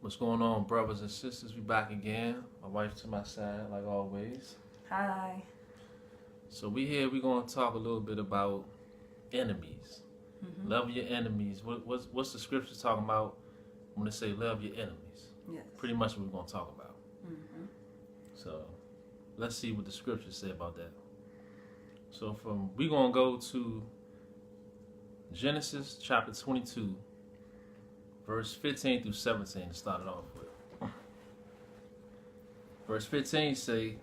What's going on, brothers and sisters? We back again. My wife to my side, like always. Hi. So we here. We gonna talk a little bit about enemies. Mm-hmm. Love your enemies. What's the scripture talking about when they say love your enemies? Yes. Pretty much what we're gonna talk about. Mm-hmm. So let's see what the scriptures say about that. So we gonna go to Genesis chapter 22, verse 15 through 17 to start it off with. Verse 15 say,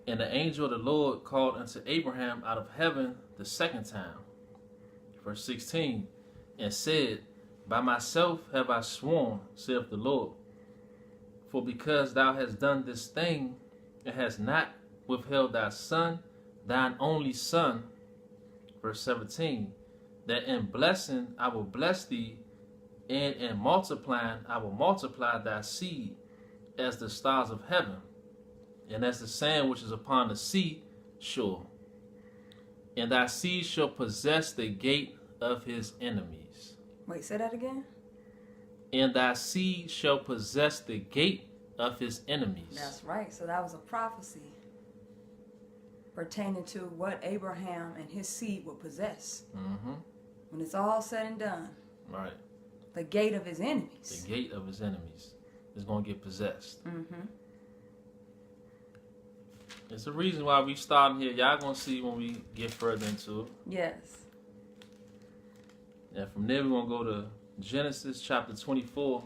"And the angel of the Lord called unto Abraham out of heaven the second time." Verse 16, "And said, By myself have I sworn, saith the Lord, for because thou hast done this thing, and hast not withheld thy son, thine only son." Verse 17, "That in blessing I will bless thee, and in multiplying I will multiply thy seed as the stars of heaven, and as the sand which is upon the sea shore. And thy seed shall possess the gate of his enemies." Wait, say that again? And thy seed shall possess the gate of his enemies. That's right. So that was a prophecy pertaining to what Abraham and his seed will possess. Mm-hmm. When it's all said and done. Right. The gate of his enemies. The gate of his enemies is going to get possessed. Mm-hmm. It's the reason why we starting here. Y'all going to see when we get further into it. Yes. And from there, we're going to go to Genesis chapter 24,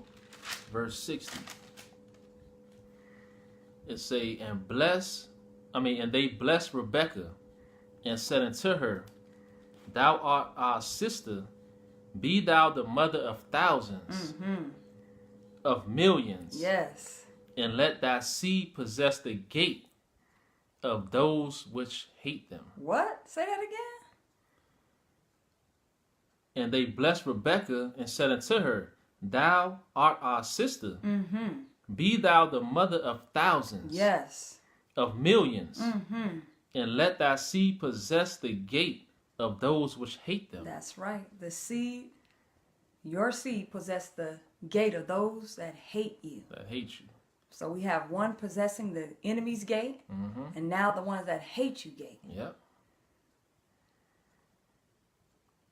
verse 60. It say, and they blessed Rebekah, and said unto her, Thou art our sister, be thou the mother of thousands, of millions. Yes. And let thy seed possess the gate of those which hate them. What? Say that again? And they blessed Rebekah, and said unto her, Thou art our sister. Be thou the mother of thousands. Yes. Of millions. And let thy seed possess the gate of those which hate them. That's right. The seed, your seed possess the gate of those that hate you. That hate you. So we have one possessing the enemy's gate, and now the ones that hate you gate. Yep.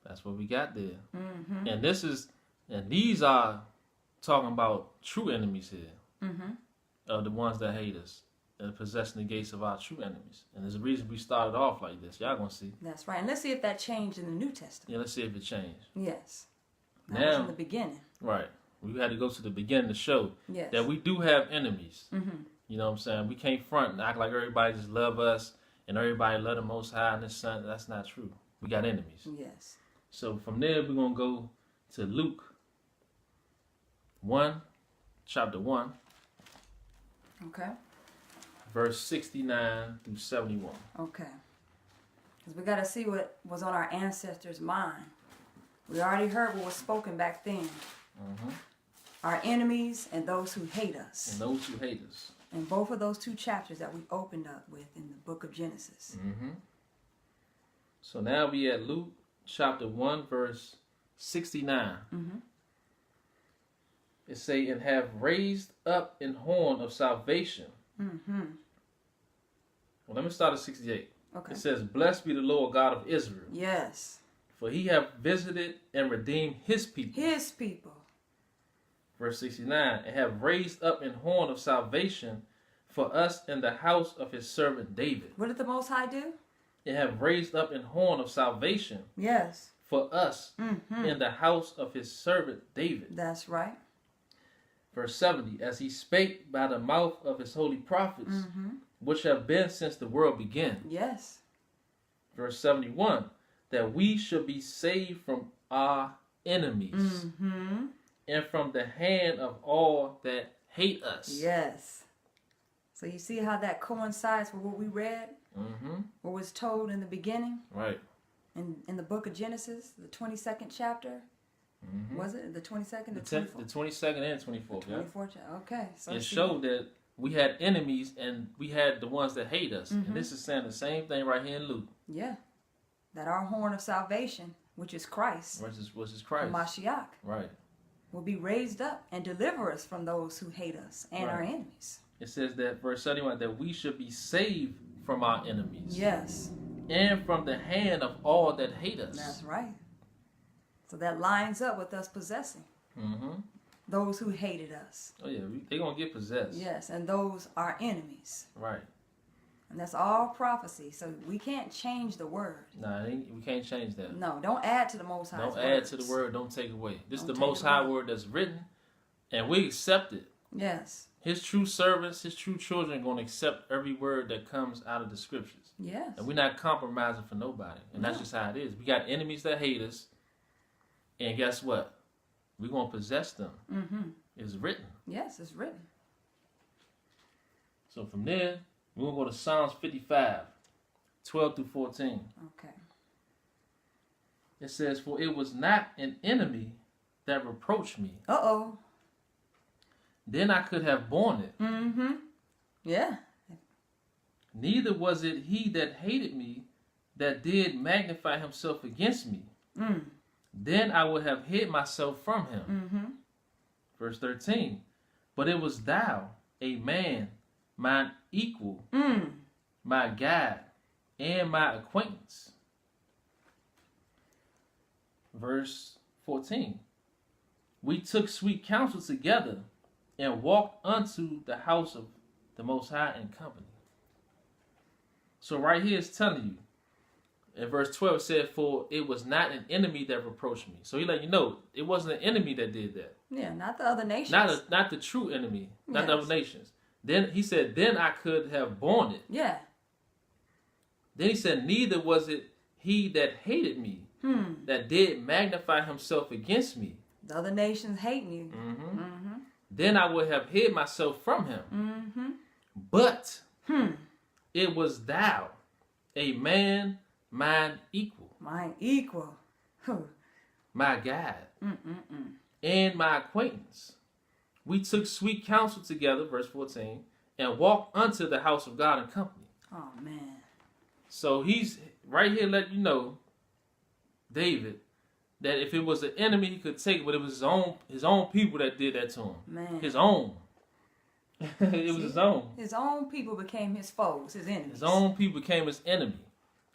That's what we got there. And these are talking about true enemies here. Of the ones that hate us and possessing the gates of our true enemies. And there's a reason we started off like this. Y'all gonna see. That's right. And let's see if that changed in the New Testament. Yeah, let's see if it changed. Yes. That Now, was in the beginning. Right. We had to go to the beginning to show that we do have enemies. You know what I'm saying? We can't front and act like everybody just love us and everybody love the Most High and His Son. That's not true. We got enemies. Yes. So from there, we're going to go to Luke 1, chapter 1. Okay. Verse 69 through 71. Okay. Because we got to see what was on our ancestors' mind. We already heard what was spoken back then. Our enemies and those who hate us. And those who hate us. In both of those two chapters that we opened up with in the book of Genesis. So now we at Luke chapter 1, verse 69. It say, and have raised up an horn of salvation. Well, let me start at 68. Okay. It says, Blessed be the Lord God of Israel. Yes. For he hath visited and redeemed his people. His people. Verse 69, and have raised up an horn of salvation for us in the house of his servant David. What did the Most High do? And have raised up an horn of salvation. Yes. For us in the house of his servant David. That's right. Verse 70, as he spake by the mouth of his holy prophets, which have been since the world began. Yes. Verse 71, that we should be saved from our enemies and from the hand of all that hate us. Yes. So you see how that coincides with what we read? What was told in the beginning? Right. In the book of Genesis, the 22nd chapter. Was it the 22nd? The 22nd and 24th. Yeah. 24th. Okay. So it showed that we had enemies and we had the ones that hate us. And this is saying the same thing right here in Luke. Yeah. That our horn of salvation, which is Christ. Which is Christ. Mashiach. Right. will be raised up and deliver us from those who hate us and our enemies. It says that, verse 71, that we should be saved from our enemies. Yes. And from the hand of all that hate us. That's right. So that lines up with us possessing those who hated us. Oh, yeah. They're going to get possessed. Yes, and those are enemies. Right. And that's all prophecy. So we can't change the word. Nah, we can't change that. No, don't add to the Most High's Don't add to the word. Don't take away. This is the Most High word that's written, and we accept it. Yes. His true servants, his true children are going to accept every word that comes out of the scriptures. Yes. And we're not compromising for nobody. And that's just how it is. We got enemies that hate us. And guess what? We're going to possess them. It's written. Yes, it's written. So from there, we're going to go to Psalms 55, 12 through 14. Okay. It says, for it was not an enemy that reproached me. Uh-oh. Then I could have borne it. Yeah. Neither was it he that hated me that did magnify himself against me. Then I would have hid myself from him. Verse 13. But it was thou, a man, mine equal, my guide, and my acquaintance. Verse 14. We took sweet counsel together and walked unto the house of the Most High in company. So right here it's telling you, in verse 12 it said, for it was not an enemy that reproached me. So he let you know, it wasn't an enemy that did that. Yeah, not the other nations. Not the true enemy, not the other nations. Then he said, then I could have borne it. Yeah. Then he said, neither was it he that hated me, that did magnify himself against me. The other nations hating you. Then I would have hid myself from him. But it was thou, a man, mine equal. Mine equal. My guide. And my acquaintance. We took sweet counsel together, verse 14, and walked unto the house of God in company. Oh, man. So he's right here letting you know, David, that if it was an enemy, he could take it, but it was his own people that did that to him. Man. His own. It was his own. His own people became his foes, his enemies. His own people became his enemy.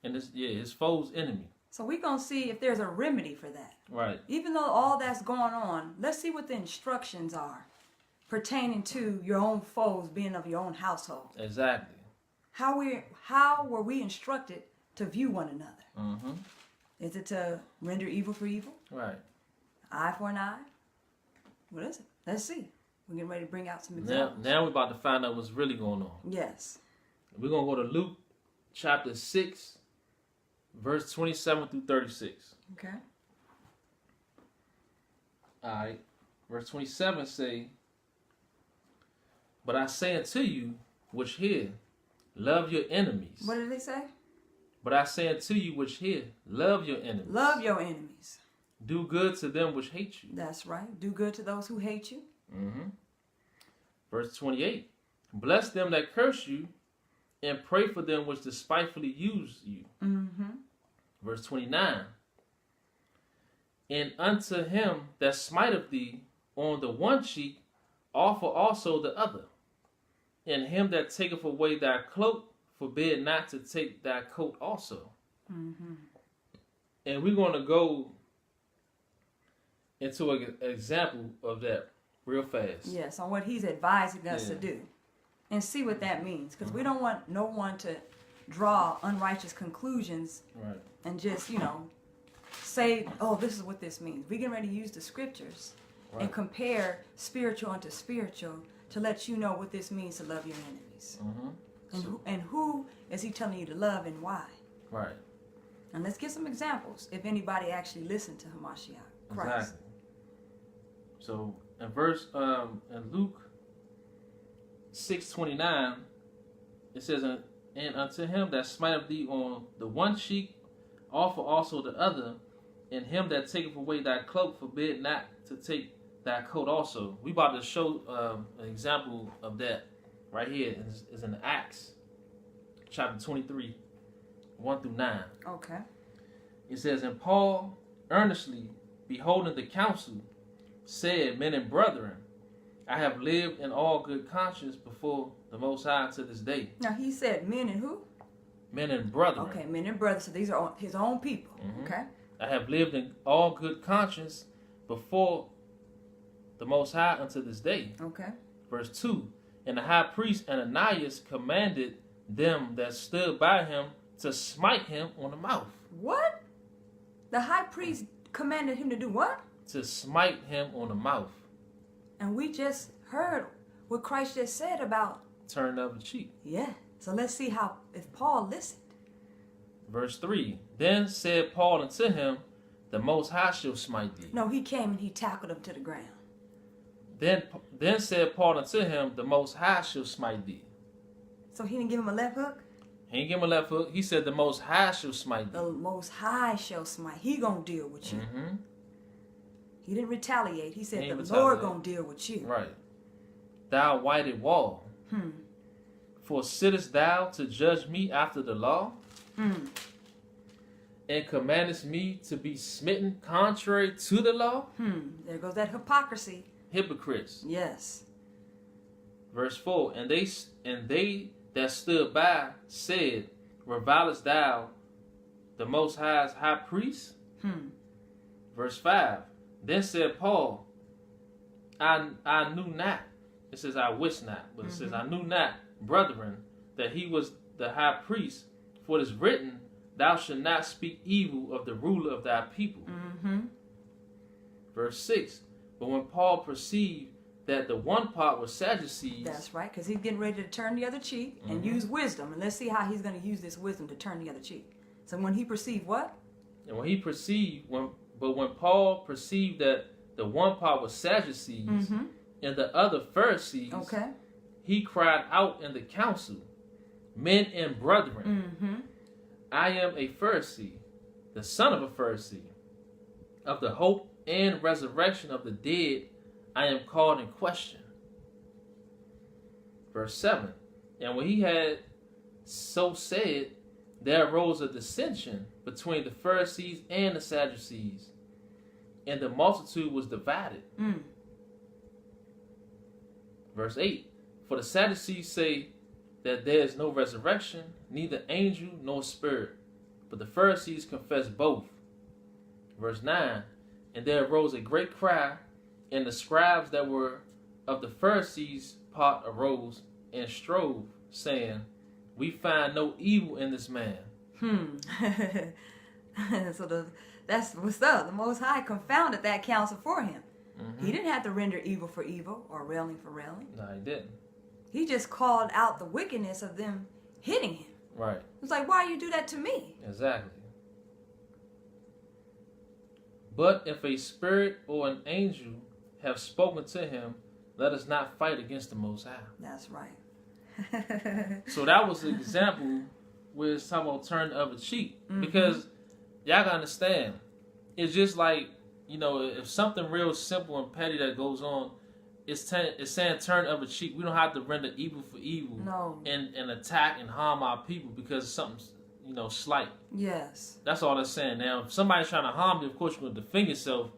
And his foe's enemy. So we're going to see if there's a remedy for that. Right. Even though all that's going on, let's see what the instructions are pertaining to your own foes being of your own household. Exactly. How were we instructed to view one another? Is it to render evil for evil? Right. Eye for an eye? What is it? Let's see. We're getting ready to bring out some examples. Now we're about to find out what's really going on. Yes. We're going to go to Luke chapter 6, verse 27 through 36. Okay. All right. Verse 27 say, but I say unto you, which hear, love your enemies. What did they say? But I say unto you, which hear, love your enemies. Love your enemies. Do good to them which hate you. That's right. Do good to those who hate you. Verse 28. Bless them that curse you, and pray for them which despitefully use you. Verse 29. And unto him that smiteth thee on the one cheek, offer also the other. And him that taketh away thy cloak, forbid not to take thy coat also. And we're going to go into an example of that real fast. Yes, on what he's advising us to do. And see what that means. Because we don't want no one to draw unrighteous conclusions and just, say, oh, this is what this means. We're getting ready to use the scriptures and compare spiritual unto spiritual to let you know what this means to love your enemies. And who is he telling you to love and why? Right. And let's get some examples if anybody actually listened to Hamashiach, Christ. Exactly. So in Luke 6:29, it says, and unto him that smiteth thee on the one cheek, offer also the other, and him that taketh away thy cloak, forbid not to take thy coat also. We about to show an example of that right here. It's in Acts chapter 23, 1 through 9. Okay. It says, and Paul, earnestly beholding the council, said, men and brethren, I have lived in all good conscience before the Most High to this day. Now he said men and who? Men and brethren. Okay, men and brothers. So these are his own people. Mm-hmm. Okay. I have lived in all good conscience before the Most High unto this day. Okay. Verse 2. And the high priest Ananias commanded them that stood by him to smite him on the mouth. What? The high priest commanded him to do what? To smite him on the mouth. And we just heard what Christ just said about turn the other cheek. Yeah. So let's see if Paul listened. Verse 3. Then said Paul unto him, the Most High shall smite thee. No, he came and he tackled him to the ground. Then said Paul unto him, the Most High shall smite thee. So he didn't give him a left hook? He didn't give him a left hook. He said the Most High shall smite thee. The Most High shall smite. He gonna deal with you. Mm-hmm. He didn't retaliate. He said the retaliate. Lord gonna deal with you. Right. Thou whited wall. For sittest thou to judge me after the law? And commandest me to be smitten contrary to the law? There goes that hypocrisy. Hypocrites. Yes. Verse 4. And they that stood by said, revilest thou the Most High's high priest? Verse 5. Then said Paul, I knew not. It says I wish not, but it says I knew not, brethren, that he was the high priest. For it is written, thou shalt not speak evil of the ruler of thy people. Verse 6. But when Paul perceived that the one part was Sadducees. That's right, because he's getting ready to turn the other cheek and use wisdom. And let's see how he's going to use this wisdom to turn the other cheek. So when he perceived what? And when Paul perceived that the one part was Sadducees and the other Pharisees, he cried out in the council, men and brethren, I am a Pharisee, the son of a Pharisee. Of the hope and resurrection of the dead, I am called in question. Verse 7. And when he had so said, there arose a dissension between the Pharisees and the Sadducees, and the multitude was divided. Verse 8. For the Sadducees say that there is no resurrection, neither angel nor spirit, but the Pharisees confess both. Verse 9. And there arose a great cry, and the scribes that were of the Pharisees' part arose and strove, saying, we find no evil in this man. So that's what's up. The Most High confounded that counsel for him. He didn't have to render evil for evil or railing for railing. No, he didn't. He just called out the wickedness of them hitting him. Right. It was like, why you do that to me? Exactly. But if a spirit or an angel have spoken to him, let us not fight against the Most High. That's right. So that was an example where it's talking about turn the other cheek. Because y'all gotta understand, it's just like, if something real simple and petty that goes on, it's saying turn the other cheek. We don't have to render evil for evil and attack and harm our people because something's slight. Yes. That's all that's saying. Now, if somebody's trying to harm you, of course you're going to defend yourself.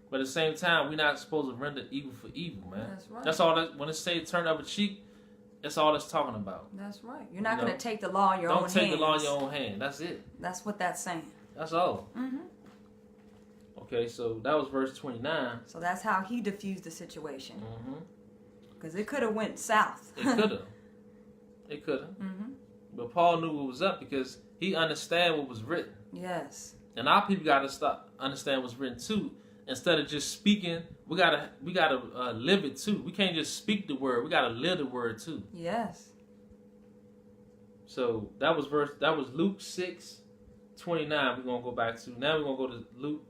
But at the same time, we're not supposed to render evil for evil, man. That's right. That's all that, when it say turn the other cheek, that's all it's talking about. That's right. You're not going to take the law in your own hands. Don't take the law in your own hand. That's it. That's what that's saying. That's all. Okay, so that was verse 29. So that's how he diffused the situation. Because it could have went south. It could have. It could have. But Paul knew what was up because he understand what was written. Yes. And our people got to stop understand what's written too. Instead of just speaking, we gotta live it too. We can't just speak the word. We gotta live the word too. Yes. So that was Luke 6:29. We're gonna go back to. Now we're gonna go to Luke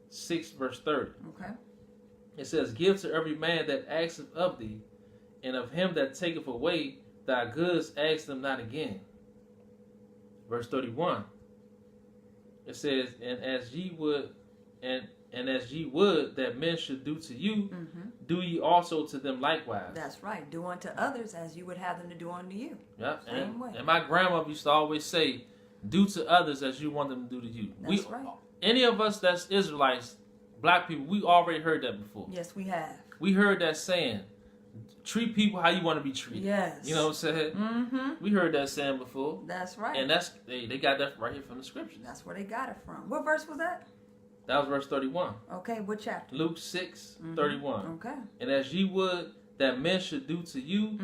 6 verse 30. Okay. It says, "Give to every man that asketh of thee, and of him that taketh away thy goods ask them not again." Verse 31. It says, "And as ye would that men should do to you, do ye also to them likewise." That's right. Do unto others as you would have them to do unto you. Yeah. Same way. And my grandmother used to always say, "Do to others as you want them to do to you." That's right. Any of us that's Israelites, black people, we already heard that before. Yes, we have. We heard that saying, treat people how you want to be treated. Yes. You know what I'm saying? Mm-hmm. We heard that saying before. That's right. And they got that right here from the scriptures. That's where they got it from. What verse was that? That was verse 31. Okay, what chapter? Luke 6, 31. Okay. And as ye would that men should do to you,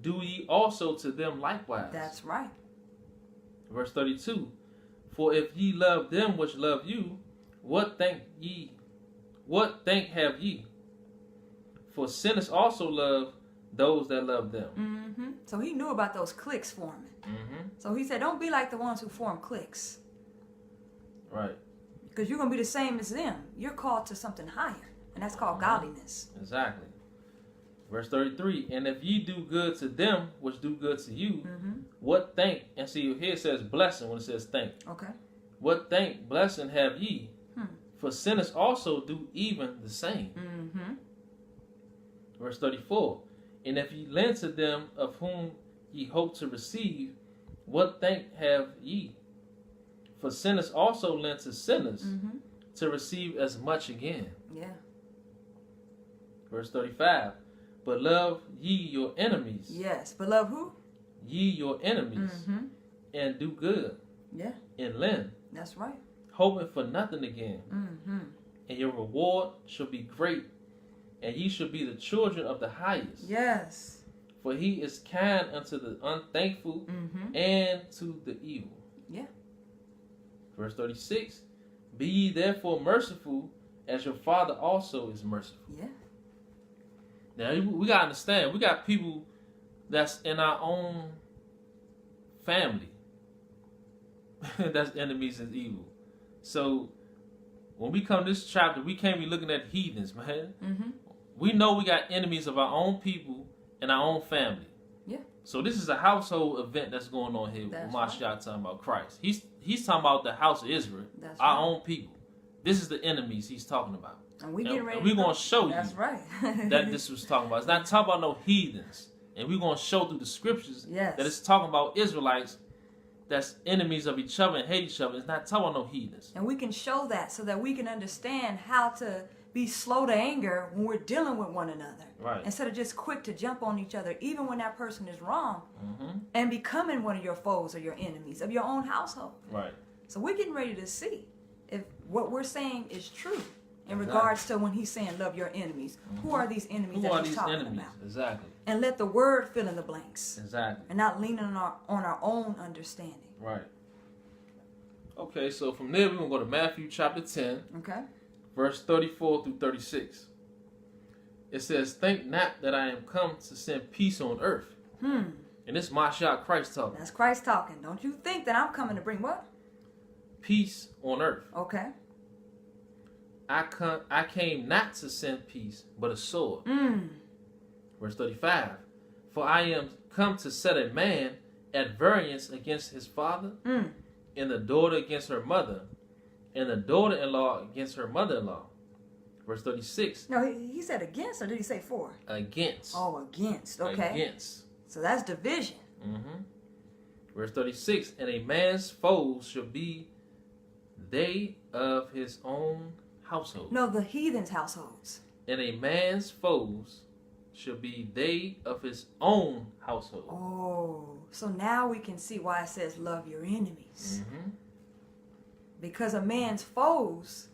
do ye also to them likewise. That's right. Verse 32. For if ye love them which love you, what thank have ye? For sinners also love those that love them. So he knew about those cliques forming. So he said, don't be like the ones who form cliques. Right. Because you're going to be the same as them. You're called to something higher. And that's called godliness. Exactly. Verse 33. And if ye do good to them which do good to you, what thank, and see here it says blessing when it says thank. Okay. What thank, blessing have ye? For sinners also do even the same. Verse 34. And if ye lend to them of whom ye hope to receive, what thank have ye? For sinners also lend to sinners to receive as much again. Yeah. Verse 35. But love ye your enemies. Yes. But love who? Ye your enemies. And do good. Yeah. And lend. That's right. Hoping for nothing again. And your reward shall be great. And ye shall be the children of the highest. Yes. For he is kind unto the unthankful and to the evil. Yeah. Verse 36. Be ye therefore merciful, as your Father also is merciful. Yeah. Now, we got to understand, we got people that's in our own family that's enemies and evil. So, when we come to this chapter, we can't be looking at heathens, man. We know we got enemies of our own people and our own family. Yeah. So, this is a household event that's going on here That's with Mashiach talking about Christ. He's talking about the house of Israel, That's our right. own people. This is the enemies he's talking about. And we getting ready. We're going to show That's you right. that this was talking about. It's not talking about no heathens. And we're going to show through the scriptures Yes. that it's talking about Israelites that's enemies of each other and hate each other. It's not talking about no heathens. And we can show that so that we can understand how to be slow to anger when we're dealing with one another. Right. Instead of just quick to jump on each other, even when that person is wrong, and becoming one of your foes or your enemies of your own household. Right. So we're getting ready to see if what we're saying is true in regards to when he's saying love your enemies. Who are these enemies that he's talking about? Exactly. And let the word fill in the blanks. Exactly. And not leaning on our own understanding. Right. Okay, so from there we're going to go to Matthew chapter 10, Okay. verse 34 through 36. It says, think not that I am come to send peace on earth. And this is Mashiach Christ talking. That's Christ talking. Don't you think that I'm coming to bring what? Peace on earth. Okay. I came not to send peace, but a sword. Verse 35. For I am come to set a man at variance against his father, and the daughter against her mother, and the daughter-in-law against her mother-in-law. Verse 36. No, he said against, or did he say for? Against. Oh, against. Okay. Against. So that's division. Verse 36. And a man's foes shall be they of his own household. No, the heathens' households. And a man's foes shall be they of his own household. Oh, so now we can see why it says love your enemies. Because a man's foes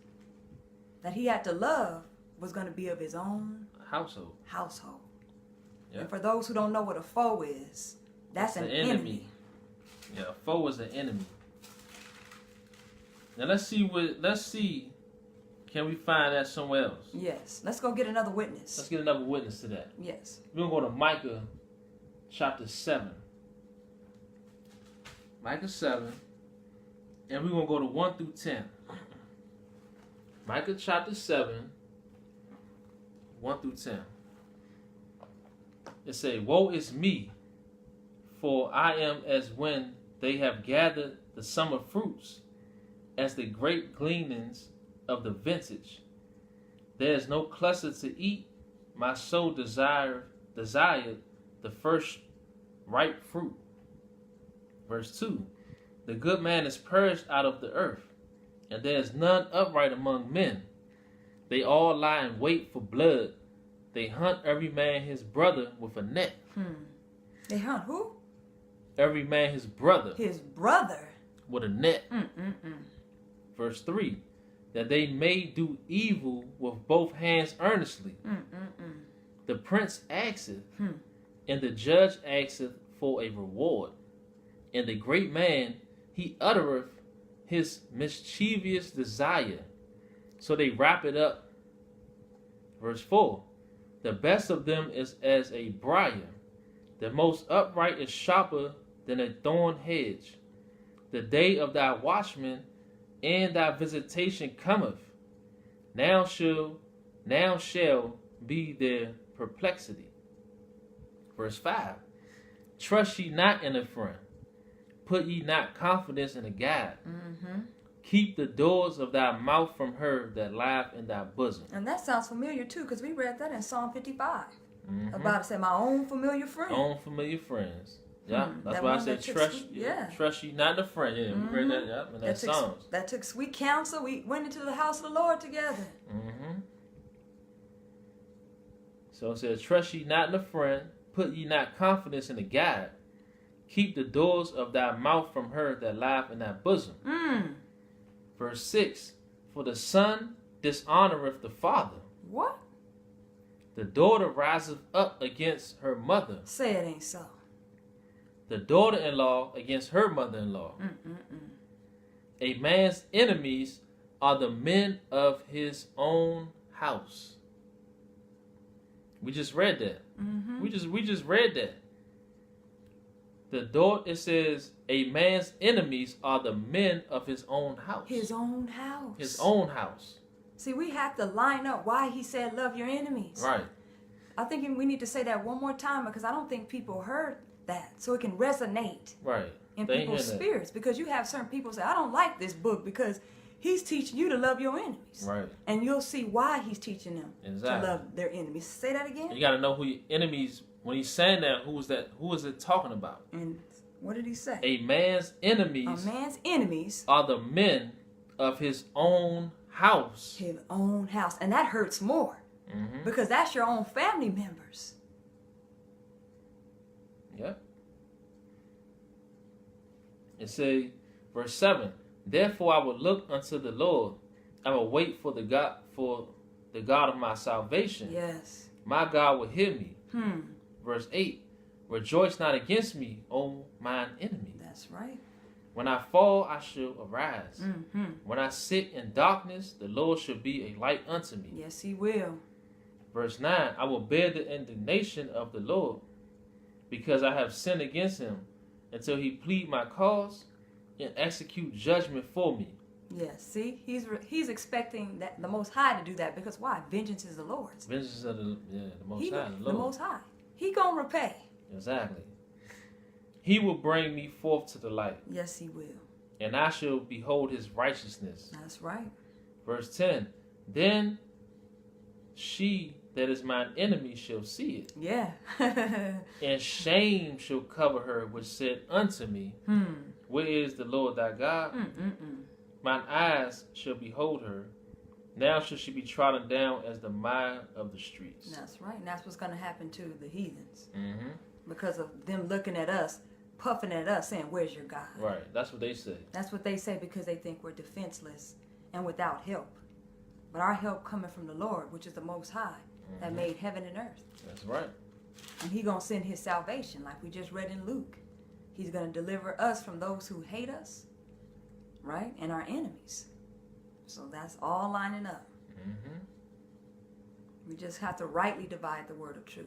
that he had to love was going to be of his own household. And for those who don't know what a foe is, that's an enemy. Yeah, a foe is an enemy. Now let's see, can we find that somewhere else? Yes. Let's go get another witness. Let's get another witness to that. Yes. We're going to go to Micah chapter 7. Micah 7. And we're going to go to 1 through 10. Micah chapter 7, 1 through 10. It says, woe is me, for I am as when they have gathered the summer fruits, as the great gleanings of the vintage. There is no cluster to eat. My soul desired the first ripe fruit. Verse 2. The good man is purged out of the earth, and there is none upright among men. They all lie in wait for blood. They hunt every man his brother with a net. They hunt who? Every man his brother. His brother. With a net. Verse 3. That they may do evil with both hands earnestly. The prince asketh, and the judge asketh for a reward. And the great man, he uttereth his mischievous desire. So they wrap it up. Verse 4. The best of them is as a briar. The most upright is sharper than a thorn hedge. The day of thy watchman and thy visitation cometh. Now shall be their perplexity. Verse 5. Trust ye not in a friend. Put ye not confidence in a guide. Keep the doors of thy mouth from her that lieth in thy bosom. And that sounds familiar too, because we read that in Psalm 55. About it said, my own familiar friend. Own familiar friends. Yeah, that's why I said trust ye not the friend. Yeah, we read that. Yeah, in that Psalms. That took sweet counsel. We went into the house of the Lord together. So it says, trust ye not in the friend, put ye not confidence in the guide. Keep the doors of thy mouth from her that lieth in thy bosom. Verse 6. For the son dishonoreth the father. What? The daughter riseth up against her mother. Say it ain't so. The daughter-in-law against her mother-in-law. A man's enemies are the men of his own house. We just read that. We just read that. It says, a man's enemies are the men of his own house. His own house. His own house. See, we have to line up why he said love your enemies. Right. I think we need to say that one more time, because I don't think people heard that, so it can resonate in people's spirits. Because you have certain people say, I don't like this book because he's teaching you to love your enemies. Right. And you'll see why he's teaching them to love their enemies. Say that again. You got to know who your enemies. When he's saying that, who is that? Who is it talking about? And what did he say? A man's enemies. A man's enemies are the men of his own house. His own house, and that hurts more because that's your own family members. Yep. It say, verse 7. Therefore I will look unto the Lord. I will wait for the God of my salvation. Yes. My God will hear me. Verse 8. Rejoice not against me, O mine enemy. That's right. When I fall, I shall arise. When I sit in darkness, the Lord shall be a light unto me. Yes, he will. Verse 9. I will bear the indignation of the Lord, because I have sinned against him, until he plead my cause and execute judgment for me. Yes, see, he's expecting that the Most High to do that, because why? Vengeance is the Lord's. Vengeance is the Most High. The Most High. He gonna repay. Exactly. He will bring me forth to the light. Yes, he will. And I shall behold his righteousness. That's right. Verse 10. Then she that is mine enemy shall see it. Yeah. And shame shall cover her, which said unto me, Where is the Lord thy God? Mine eyes shall behold her. Now shall she be trodden down as the mire of the streets. That's right. And that's what's going to happen to the heathens. Because of them looking at us, puffing at us, saying, where's your God? Right. That's what they say. That's what they say, because they think we're defenseless and without help. But our help coming from the Lord, which is the Most High, that made heaven and earth. That's right. And he going to send his salvation, like we just read in Luke. He's going to deliver us from those who hate us, right? And our enemies. So that's all lining up. We just have to rightly divide the word of truth.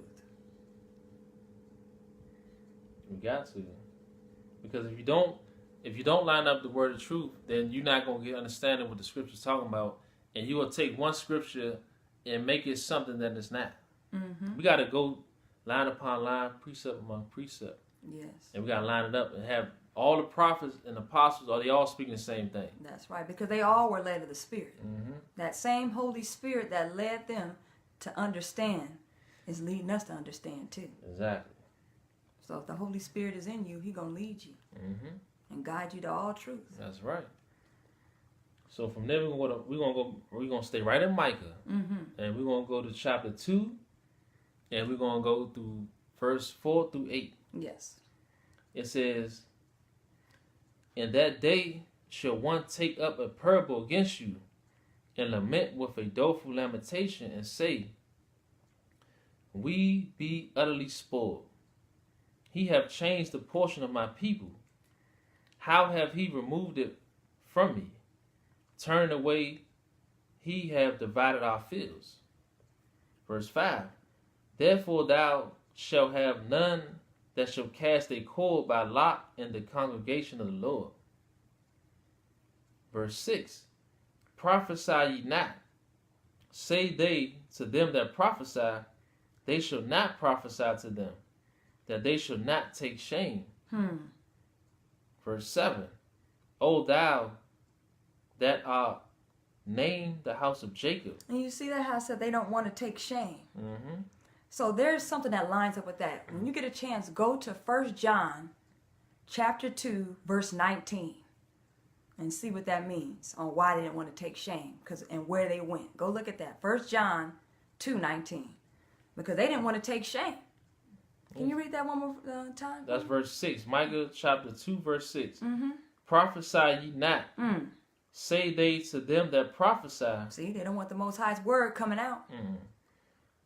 We got to. Because if you don't line up the word of truth, then you're not going to get understanding what the scripture's talking about. And you will take one scripture and make it something that it's not. We got to go line upon line, precept upon precept. Yes. And we got to line it up and have all the prophets and apostles, are they all speaking the same thing? That's right, because they all were led of the Spirit. That same Holy Spirit that led them to understand is leading us to understand too. Exactly. So if the Holy Spirit is in you, he's going to lead you and guide you to all truth. That's right. So from there we're gonna stay right in Micah, and we're gonna go to chapter 2, and we're gonna go through verse 4 through 8. Yes. It says, "In that day shall one take up a parable against you, and lament with a doleful lamentation, and say, We be utterly spoiled. He have changed the portion of my people. How have he removed it from me? Turned away, he have divided our fields." Verse 5, "Therefore thou shalt have none that shall cast a cord by lot in the congregation of the Lord." Verse 6, "Prophesy ye not, say they to them that prophesy, they shall not prophesy to them, that they shall not take shame." Verse 7, "O thou that art named the house of Jacob." And you see that how I said they don't want to take shame. Mm-hmm. So there's something that lines up with that. When you get a chance, go to 1 John chapter 2, verse 19. And see what that means on why they didn't want to take shame and where they went. Go look at that. 1 John 2:19. Because they didn't want to take shame. Can you read that one more time? That's verse 6. Micah chapter 2, verse 6. Mm-hmm. "Prophesy ye not, say they to them that prophesy." See, they don't want the Most High's word coming out.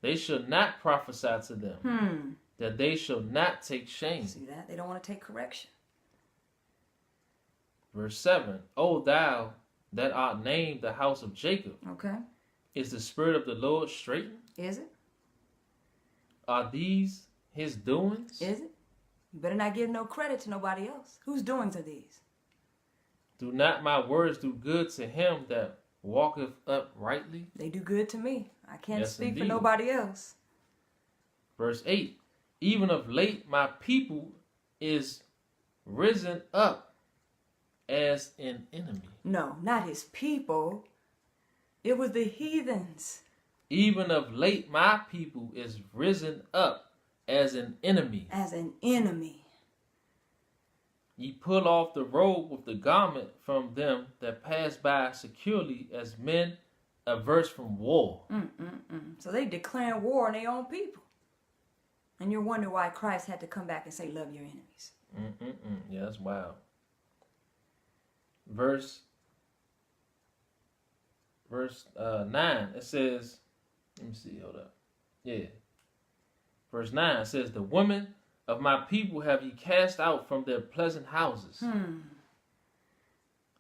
"They shall not prophesy to them, that they shall not take shame." See that? They don't want to take correction. Verse 7, "O thou that art named the house of Jacob, Okay. is the spirit of the Lord straitened? Is it? Are these his doings? Is it? You better not give no credit to nobody else. Whose doings are these? Do not my words do good to him that walketh uprightly?" They do good to me. I can't Yes, speak indeed. for nobody else. Verse 8, "Even of late my people is risen up as an enemy." No, not his people. It was the heathens. "Even of late my people is risen up as an enemy. As an enemy. Ye pull off the robe with the garment from them that pass by securely, as men averse from war." So they declaring war on their own people. And you're wondering why Christ had to come back and say, love your enemies. Yeah, that's wild. Verse 9, it says, let me see, hold up. Yeah. Verse 9 says, "The women of my people have ye cast out from their pleasant houses.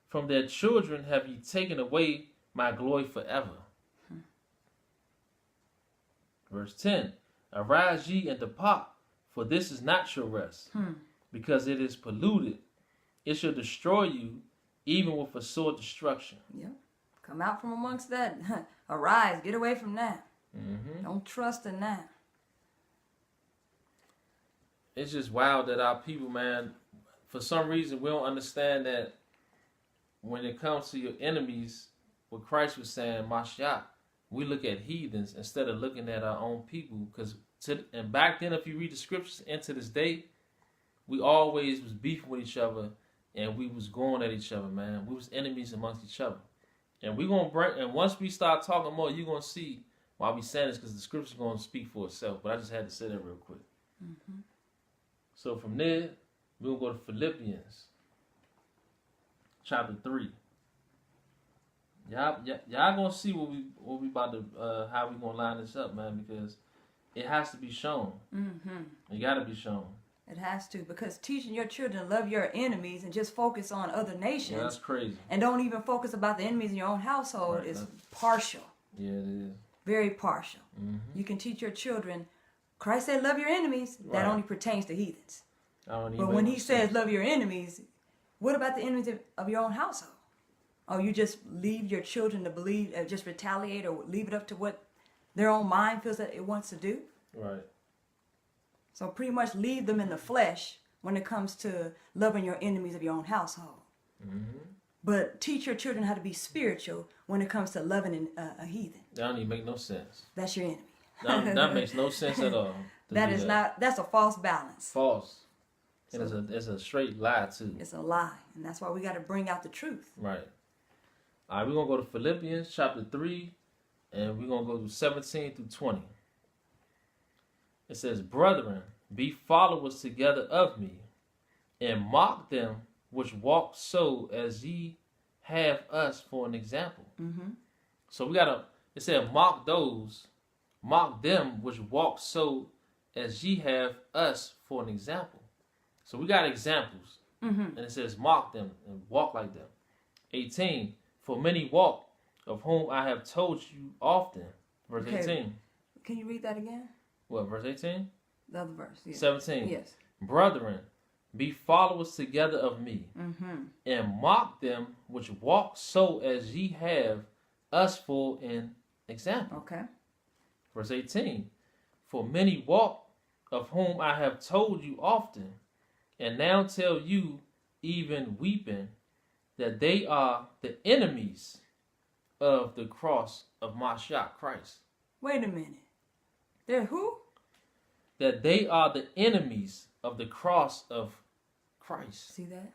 From their children have ye taken away my glory forever." Verse 10, "Arise ye and depart, for this is not your rest, because it is polluted. It shall destroy you, even with a sore destruction." Yeah. Come out from amongst that. Arise. Get away from that. Don't trust in that. It's just wild that our people, man, for some reason we don't understand that when it comes to your enemies, what Christ was saying, Mashiach, we look at heathens instead of looking at our own people. And back then, if you read the scriptures, and to this day, we always was beefing with each other, and we was going at each other, man. We was enemies amongst each other. And we gonna break. And once we start talking more, you're gonna see why we saying this, because the scripture's gonna speak for itself. But I just had to say that real quick. So from there, we'll go to Philippians chapter 3. Y'all gonna see what we about to how we gonna line this up, man, because it has to be shown. It gotta be shown. It has to, because teaching your children to love your enemies and just focus on other nations. Yeah, that's crazy. And don't even focus about the enemies in your own household is partial. Yeah, it is. Very partial. You can teach your children, Christ said love your enemies. That only pertains to heathens. But when he says love your enemies, what about the enemies of your own household? Oh, you just leave your children to believe, just retaliate or leave it up to what their own mind feels that it wants to do? Right. So pretty much leave them in the flesh when it comes to loving your enemies of your own household. But teach your children how to be spiritual when it comes to loving a heathen. That don't even make no sense. That's your enemy. That makes no sense at all. That's a false balance. False. And it's a straight lie too. It's a lie. And that's why we got to bring out the truth. Right. All right, we're going to go to Philippians chapter 3, and we're going to go to 17 through 20. It says, Brethren, be followers together of me, and mock them which walk so as ye have us for an example. Mm-hmm. So we got to, it said, mock them which walk so as ye have us for an example. So we got examples. Mm-hmm. And it says, mock them and walk like them. 18, for many walk, of whom I have told you often. Verse 18. Can you read that again? What, verse 18? The other verse. Yeah. 17. Yes. Brethren, be followers together of me, and mock them which walk so as ye have us for an example. Okay. Verse 18. For many walk, of whom I have told you often, and now tell you, even weeping, that they are the enemies of the cross of Mashiach Christ. Wait a minute. They're who? That they are the enemies of the cross of Christ. See that?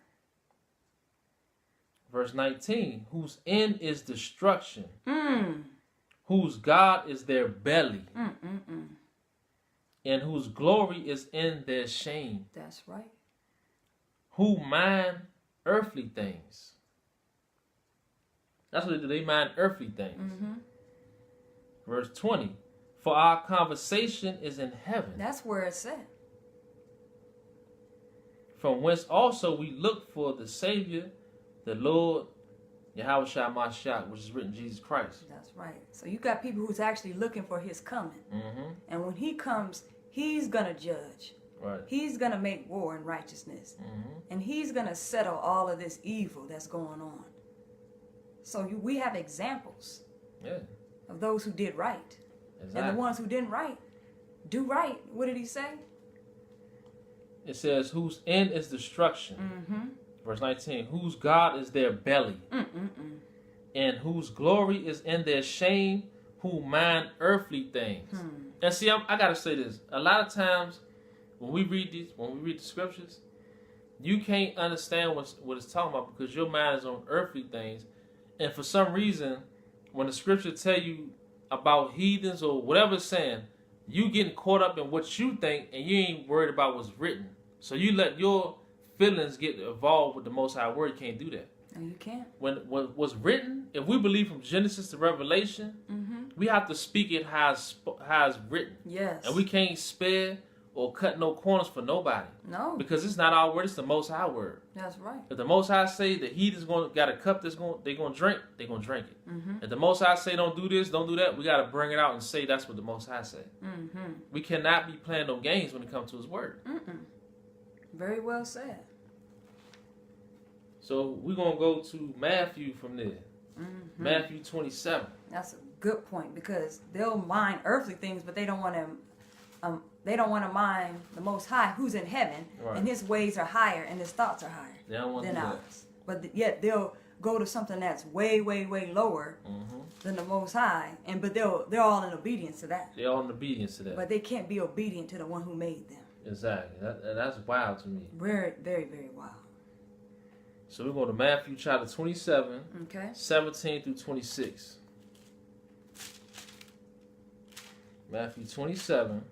Verse 19. Whose end is destruction, whose God is their belly, and whose glory is in their shame. That's right. Who mind earthly things. That's what they do. They mind earthly things. Verse 20. For our conversation is in heaven. That's where it's at. From whence also we look for the Savior, the Lord, Yahawashi Mashiach, which is written Jesus Christ. That's right. So you got people who's actually looking for his coming. And when he comes, he's going to judge. Right. He's going to make war and righteousness. And he's going to settle all of this evil that's going on. So we have examples of those who did right. Exactly. And the ones who didn't do right. What did he say? It says, whose end is destruction. Verse 19. Whose God is their belly. And whose glory is in their shame, who mind earthly things. And see, I got to say this. A lot of times when we read the scriptures, you can't understand what it's talking about because your mind is on earthly things. And for some reason, when the scripture tell you about heathens or whatever it's saying, you getting caught up in what you think and you ain't worried about what's written. So you let your feelings get involved with the Most High Word. You can't do that. No, you can't. When what's written, if we believe from Genesis to Revelation, we have to speak it how it's written. Yes. And we can't spare or cut no corners for nobody. No. Because it's not our word, it's the Most High Word. That's right. If the Most High say the heathens got a cup they're gonna drink, they're gonna drink it. If the Most High say don't do this, don't do that, we gotta bring it out and say that's what the Most High say. We cannot be playing no games when it comes to His word. Very well said. So we're gonna go to Matthew from there. Matthew 27. That's a good point because they'll mind earthly things, but they don't want to. They don't want to mind the Most High, who's in heaven, and His ways are higher and His thoughts are higher than ours. But yet they'll go to something that's way, way, way lower than the Most High, but they're all in obedience to that. They're all in obedience to that. But they can't be obedient to the one who made them. Exactly. That's wild to me. Very, very, very wild. So we're going to Matthew chapter 27, 17 through 26. Matthew 27,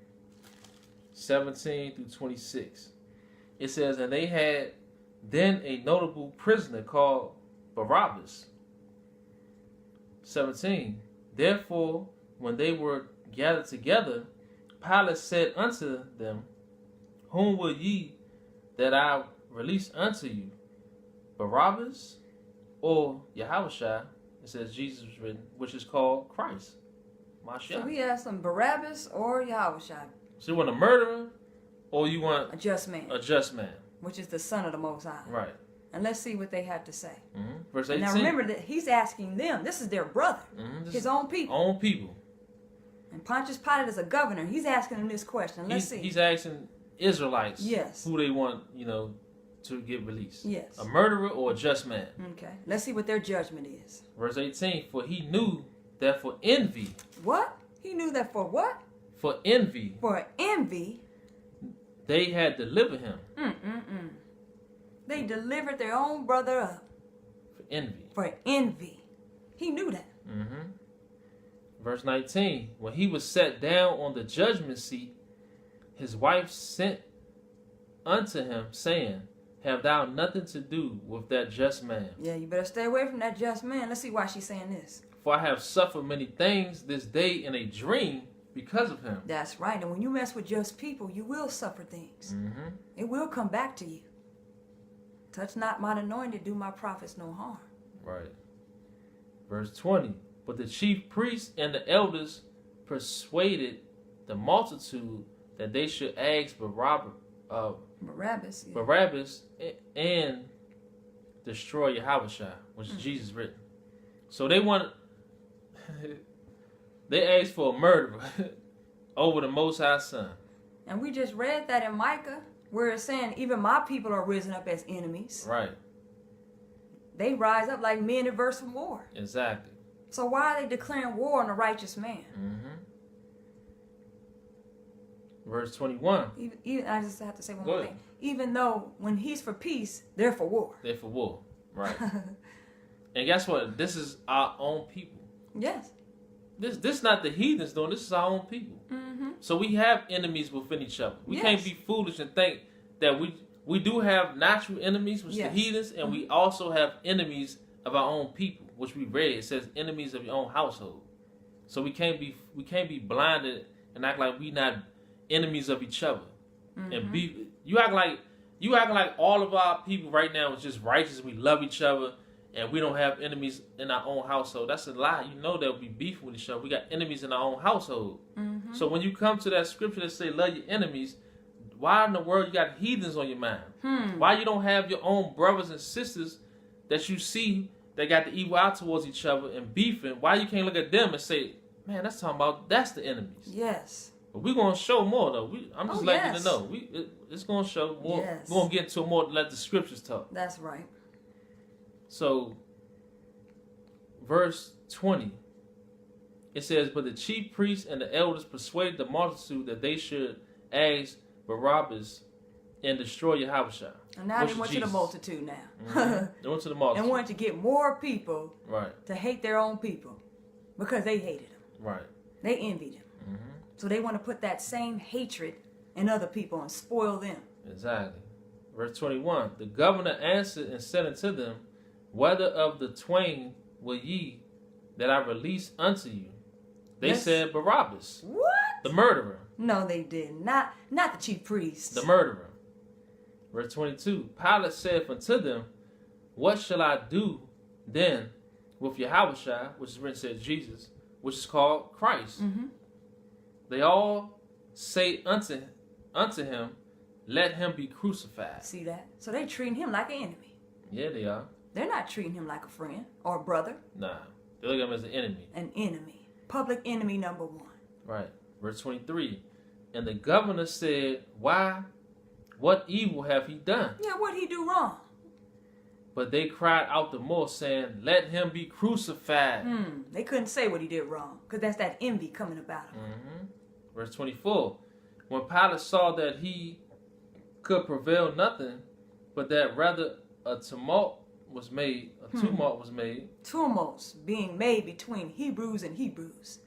17 through 26. It says, and they had then a notable prisoner called Barabbas. 17. Therefore, when they were gathered together, Pilate said unto them, whom will ye that I release unto you, Barabbas or Yahawashi? It says Jesus was written, which is called Christ. So he asked them, Barabbas or Yahawashi? So you want a murderer or you want a just man? A just man. Which is the Son of the Most High. Right. And let's see what they had to say. Verse 18. Now remember that he's asking them. This is their brother. His own people. Own people. And Pontius Pilate is a governor. He's asking them this question. Let's see. He's asking Israelites who they want, to get released. Yes. A murderer or a just man. Okay. Let's see what their judgment is. Verse 18. For he knew that for envy. What? He knew that for what? For envy. For envy. They had delivered him. They delivered their own brother up. For envy. For envy. He knew that. Mm-hmm. Verse 19. When he was set down on the judgment seat, his wife sent unto him, saying, have thou nothing to do with that just man? Yeah, you better stay away from that just man. Let's see why she's saying this. For I have suffered many things this day in a dream because of him. That's right. And when you mess with just people, you will suffer things. Mm-hmm. It will come back to you. Touch not mine anointed, do my prophets no harm. Right. Verse 20. But the chief priests and the elders persuaded the multitude that they should ask Barabbas and destroy Yahawashi, which is Jesus written. So they asked for a murderer over the Most High Son. And we just read that in Micah, where it's saying even my people are risen up as enemies. Right. They rise up like men averse from war. Exactly. So why are they declaring war on a righteous man? Mm-hmm. Verse 21. Even, I just have to say one Go more ahead. thing. Even though when he's for peace, they're for war. They're for war. Right. And guess what? This is our own people. Yes. This not the heathens doing. This is our own people. Mm-hmm. So we have enemies within each other. We Yes. can't be foolish and think that we do have natural enemies, which is Yes. the heathens, and we also have enemies of our own people, which we read. It says enemies of your own household. So we can't be blinded and act like we not enemies of each other. Mm-hmm. And you act like all of our people right now is just righteous. We love each other. And we don't have enemies in our own household. That's a lie. You know that we beef with each other. We got enemies in our own household. Mm-hmm. So when you come to that scripture that say love your enemies, why in the world you got heathens on your mind? Why you don't have your own brothers and sisters that you see that got the evil out towards each other and beefing? Why you can't look at them and say, man, that's talking about that's the enemies. Yes. But we're going to show more though. I'm just letting yes. you know. It's going to show more. Yes. We're going to get into more to let the scriptures talk. That's right. So, verse 20, it says, but the chief priests and the elders persuaded the multitude that they should ask Barabbas and destroy Yahawashi. And now they went to the multitude now. Mm-hmm. They went to the multitude. And wanted to get more people right. to hate their own people because they hated them. Right. They envied them. Mm-hmm. So they want to put that same hatred in other people and spoil them. Exactly. Verse 21, the governor answered and said unto them, whether of the twain will ye that I release unto you? They said Barabbas. What? The murderer. No, they did not. Not the chief priests. The murderer. Verse 22, Pilate saith unto them, what shall I do then with Yahawashi, which is written said Jesus, which is called Christ? Mm-hmm. They all say unto him, let him be crucified. See that? So they treating him like an enemy. Yeah, they are. They're not treating him like a friend or a brother. Nah, they look at him as an enemy. An enemy. Public enemy number one. Right. Verse 23. And the governor said, why? What evil have he done? Yeah, what'd he do wrong? But they cried out the more, saying, let him be crucified. They couldn't say what he did wrong, because that's that envy coming about him. Mm-hmm. Verse 24. When Pilate saw that he could prevail nothing, but that rather a tumult was made. Tumults being made between Hebrews and Hebrews.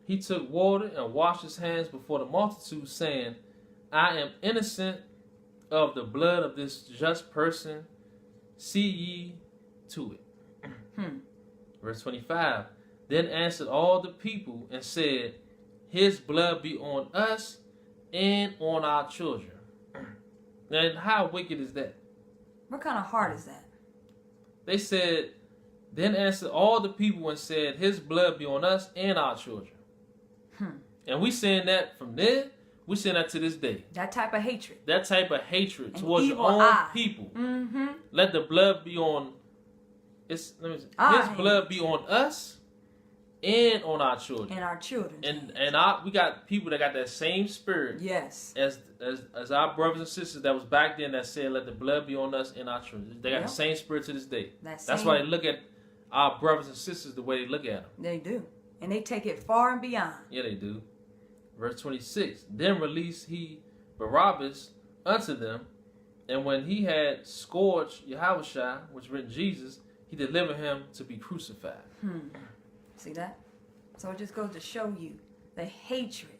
He took water and washed his hands before the multitude, saying, I am innocent of the blood of this just person. See ye to it. Verse 25. Then answered all the people and said, his blood be on us and on our children. And how wicked is that? What kind of heart is that? They said, then answered all the people and said, his blood be on us and our children. And we saying that from there, we saying that to this day. That type of hatred. That type of hatred An towards your evil own eye. people. Mm-hmm. Let the blood be on his blood be on us and on our children. And our children. And we got people that got that same spirit. Yes. As our brothers and sisters that was back then that said, let the blood be on us and our children. They got the same spirit to this day. That's why they look at our brothers and sisters the way they look at them. They do. And they take it far and beyond. Yeah, they do. Verse 26. Then released he Barabbas unto them, and when he had scourged Yahawashi, which written Jesus, he delivered him to be crucified. See that? So it just goes to show you the hatred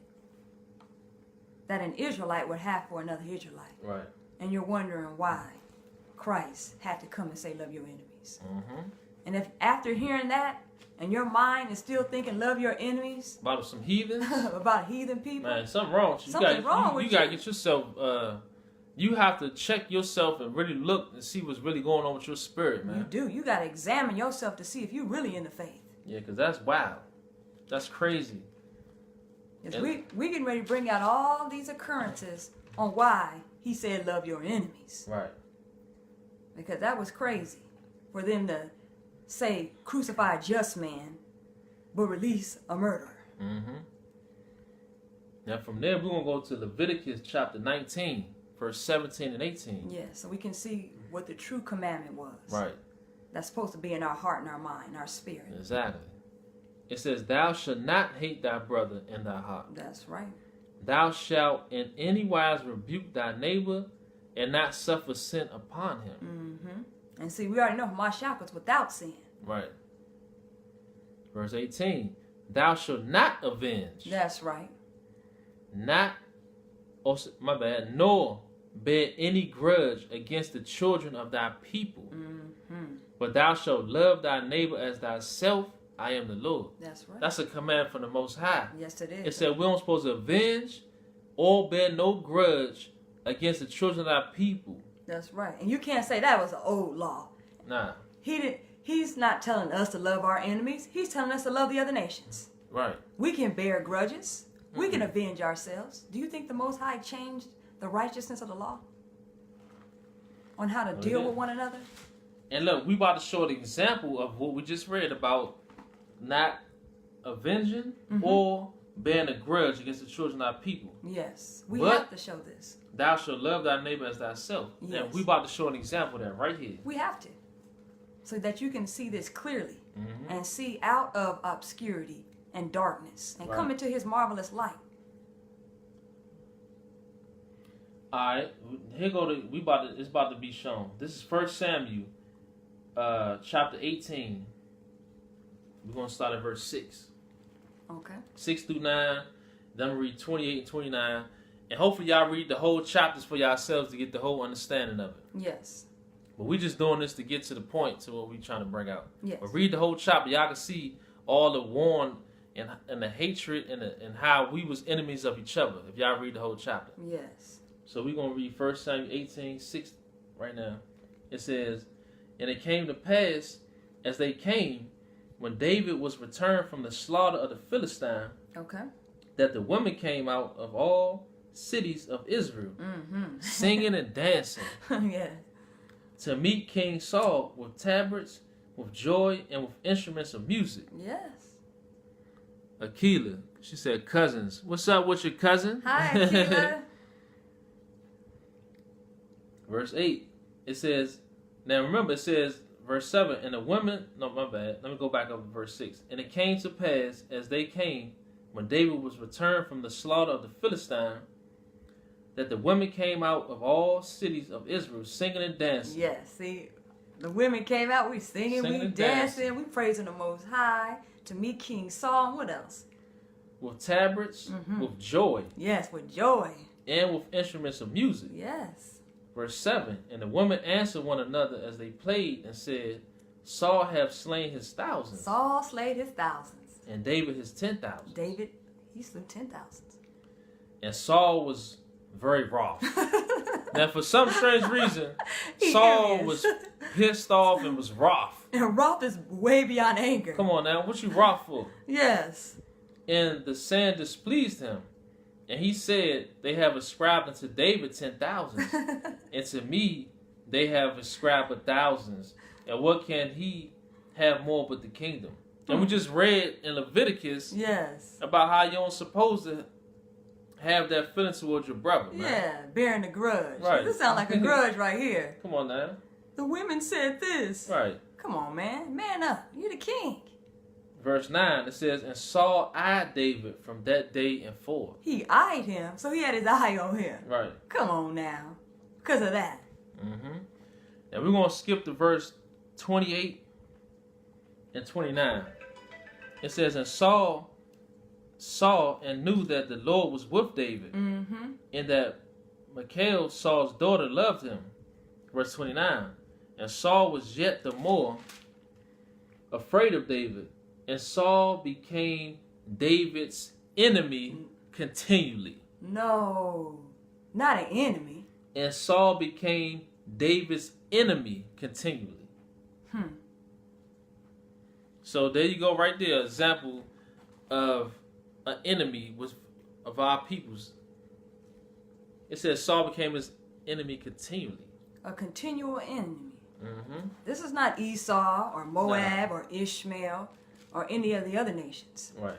that an Israelite would have for another Israelite. Right. And you're wondering why Christ had to come and say, love your enemies. And if after hearing that, and your mind is still thinking, love your enemies. About some heathens. About heathen people. Man, something wrong with you. Something wrong with you. You got to get yourself, you have to check yourself and really look and see what's really going on with your spirit, man. You do. You got to examine yourself to see if you're really in the faith. Yeah, because that's wild. That's crazy. Yes, we getting ready to bring out all these occurrences on why he said love your enemies. Right. Because that was crazy for them to say crucify a just man, but release a murderer. Now from there, we're going to go to Leviticus chapter 19, verse 17 and 18. Yeah, so we can see what the true commandment was. Right. That's supposed to be in our heart and our mind, our spirit. Exactly. It says, thou shalt not hate thy brother in thy heart. That's right. Thou shalt in any wise rebuke thy neighbor and not suffer sin upon him. And see, we already know Mashiach was without sin. Right. Verse 18. Thou shalt not avenge. That's right. Not, oh, my bad, nor bear any grudge against the children of thy people. But thou shalt love thy neighbor as thyself. I am the Lord. That's right. That's a command from the Most High. Yes, it is. It said we don't supposed to avenge or bear no grudge against the children of our people. That's right. And you can't say that was an old law. Nah. He's not telling us to love our enemies. He's telling us to love the other nations. Right. We can bear grudges. We can avenge ourselves. Do you think the Most High changed the righteousness of the law? On how to deal with one another? And look, we about to show an example of what we just read about not avenging or bearing a grudge against the children of our people. Yes. We have to show this. Thou shalt love thy neighbor as thyself. Yes. And we about to show an example of that right here. We have to. So that you can see this clearly and see out of obscurity and darkness and come into his marvelous light. Alright, here go to it's about to be shown. This is 1 Samuel chapter 18. We're going to start at verse 6. Okay. 6 through 9. Then we read 28 and 29. And hopefully y'all read the whole chapters for yourselves to get the whole understanding of it. Yes. But we just doing this to get to the point to what we trying to bring out. Yes. But read the whole chapter. Y'all can see all the warn and the hatred and how we was enemies of each other if y'all read the whole chapter. Yes. So we're going to read 1 Samuel 18, 6 right now. It says, and it came to pass as they came, when David was returned from the slaughter of the Philistine, that the women came out of all cities of Israel, singing and dancing to meet King Saul with tabrets, with joy, and with instruments of music. Yes. Aquila, she said, cousins. What's up with your cousin? Hi, Aquila. Verse 8, it says, now remember, it says, verse 7, and the women, no, my bad, let me go back up to verse 6. And it came to pass, as they came, when David was returned from the slaughter of the Philistine, that the women came out of all cities of Israel, singing and dancing. Yes, see, the women came out, we singing, we dancing, we praising the Most High to meet King Saul, and what else? With tabrets, with joy. Yes, with joy. And with instruments of music. Yes. Verse 7, and the women answered one another as they played and said, Saul hath slain his thousands. Saul slayed his thousands. And David his 10,000. David, he slew 10,000. And Saul was very wroth. Now, for some strange reason, Saul was pissed off and was wroth. And wrath is way beyond anger. Come on now, what you wroth for? Yes. And the saying displeased him. And he said, they have ascribed unto David 10,000. And to me, they have ascribed thousands. And what can he have more but the kingdom? And we just read in Leviticus about how you don't supposed to have that feeling towards your brother, man. Yeah, bearing a grudge. Right. This sounds like a grudge right here. Come on now. The women said this. Right. Come on, man. Man up. You're the king. Verse 9, it says, and Saul eyed David from that day and forth. He eyed him, so he had his eye on him. Right. Come on now. Because of that. And we're going to skip to verse 28 and 29. It says, and Saul saw and knew that the Lord was with David, and that Michal, Saul's daughter, loved him. Verse 29. And Saul was yet the more afraid of David, and Saul became David's enemy continually. No, not an enemy. And Saul became David's enemy continually. So there you go, right there. Example of an enemy of our peoples. It says Saul became his enemy continually. A continual enemy. This is not Esau or Moab or Ishmael or any of the other nations. Right.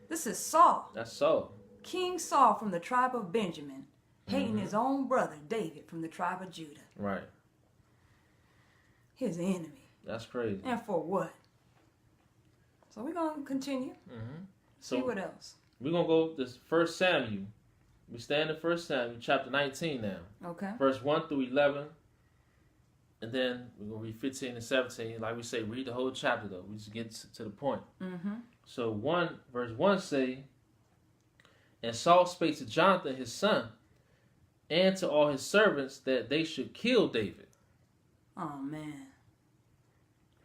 This is Saul. That's Saul. King Saul from the tribe of Benjamin, hating his own brother David from the tribe of Judah. Right. His enemy. That's crazy. And for what? So we're going to continue. See what else. We're going to go this 1 Samuel. We stand in 1 Samuel chapter 19 now. Okay. Verse 1 through 11. And then we're going to read 15 and 17. Like we say, read the whole chapter though. We just get to the point. So verse 1 say, and Saul spake to Jonathan his son, and to all his servants, that they should kill David. Oh man.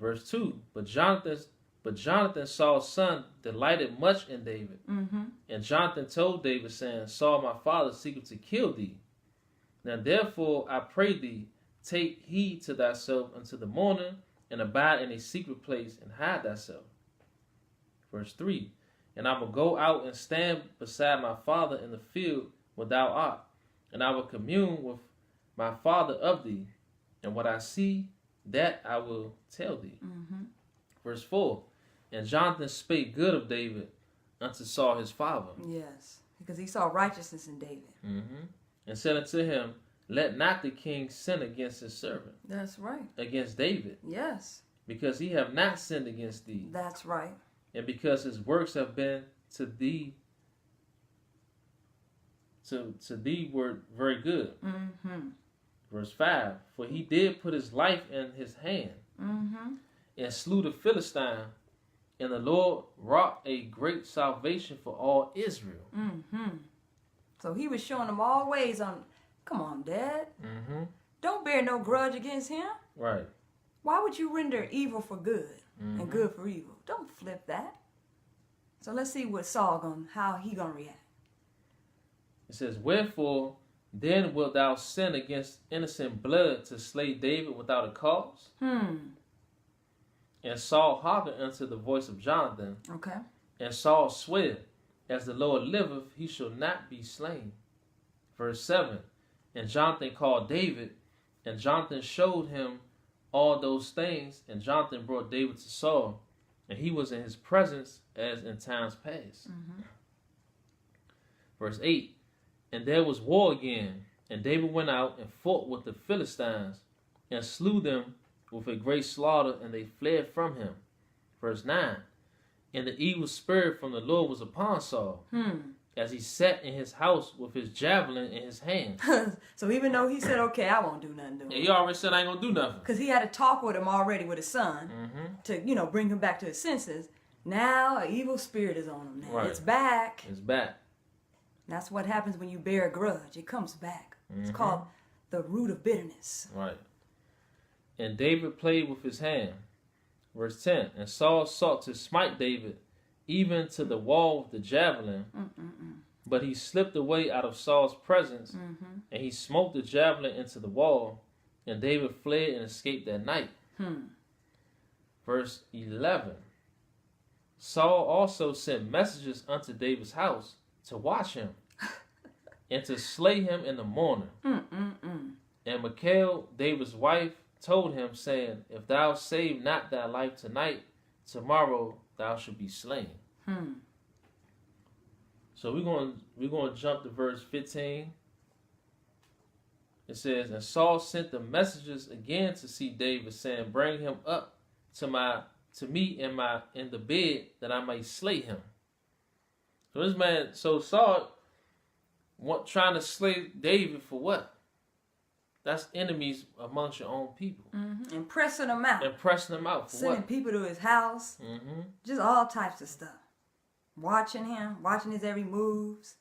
Verse 2, But Jonathan, Saul's son, delighted much in David. And Jonathan told David, saying, Saul my father seeketh to kill thee. Now therefore I pray thee, take heed to thyself until the morning, and abide in a secret place, and hide thyself. Verse 3, And I will go out and stand beside my father in the field where thou art, and I will commune with my father of thee, and what I see, that I will tell thee. Verse 4, And Jonathan spake good of David unto Saul his father. Yes, because he saw righteousness in David. And said unto him, Let not the king sin against his servant. That's right. Against David. Yes. Because he have not sinned against thee. That's right. And because his works have been to thee, to thee were very good. Verse 5, For he did put his life in his hand, and slew the Philistine, and the Lord wrought a great salvation for all Israel. So he was showing them all ways on, come on, Dad. Don't bear no grudge against him. Right. Why would you render evil for good and good for evil? Don't flip that. So let's see what how he gonna react. It says, Wherefore then wilt thou sin against innocent blood to slay David without a cause? And Saul hearkened unto the voice of Jonathan. Okay. And Saul sware, As the Lord liveth, he shall not be slain. Verse 7, And Jonathan called David, and Jonathan showed him all those things, and Jonathan brought David to Saul, and he was in his presence as in times past. Verse 8, And there was war again, and David went out and fought with the Philistines, and slew them with a great slaughter, and they fled from him. Verse 9, And the evil spirit from the Lord was upon Saul, as he sat in his house with his javelin in his hand. So even though he said, okay, I won't do nothing to him. Yeah, he already said I ain't gonna do nothing. Because he had a talk with him already with his son to, bring him back to his senses. Now an evil spirit is on him now. Right. It's back. It's back. That's what happens when you bear a grudge. It comes back. It's called the root of bitterness. Right. And David played with his hand. Verse 10, And Saul sought to smite David, even to the wall with the javelin. But he slipped away out of Saul's presence, and he smote the javelin into the wall, and David fled and escaped that night. Verse 11, Saul also sent messengers unto David's house to watch him, and to slay him in the morning. And Michal, David's wife, told him, saying, If thou save not thy life tonight, tomorrow thou shalt be slain. So we're going to jump to verse 15. It says, And Saul sent the messengers again to see David, saying, Bring him up to me in the bed, that I may slay him. So Saul trying to slay David for what? That's enemies amongst your own people. Mm-hmm. And pressing them out. And pressing them out. For sending what? people to his house. Mm-hmm. Just all types of stuff. Watching him, watching his every moves.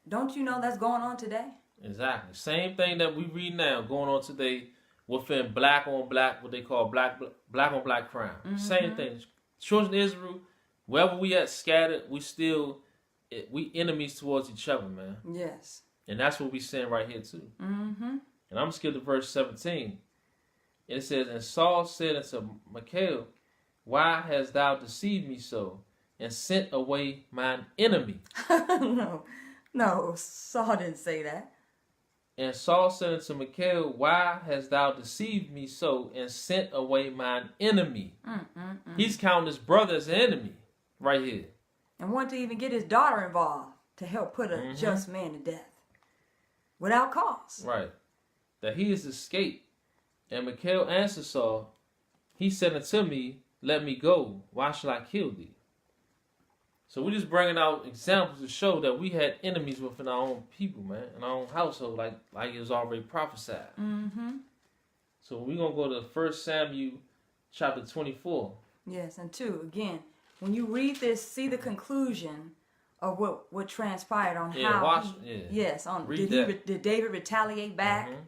Don't you know that's going on today? Exactly. Same thing that we read now going on today within black on black, what they call black on black crime. Mm-hmm. Same thing. Children of Israel, wherever we at scattered, we enemies towards each other, man. Yes. And that's what we saying right here too. Mm-hmm. And I'm going to skip to verse 17. It says, and Saul said unto Michal, why hast thou deceived me so, and sent away mine enemy? No, Saul didn't say that. And Saul said unto Michal, why hast thou deceived me so, and sent away mine enemy? He's counting his brother as an enemy right here. And wanted to even get his daughter involved to help put a just man to death. Without cause. Right. That he is escaped. And Michal answered Saul, he said unto me, let me go. Why shall I kill thee? So we're just bringing out examples to show that we had enemies within our own people, man, in our own household, like it was already prophesied. Mm-hmm. So we're going to go to 1 Samuel chapter 24. Yes, and 2, again, when you read this, see the conclusion of what transpired on how yes, on did David retaliate back? Mm-hmm.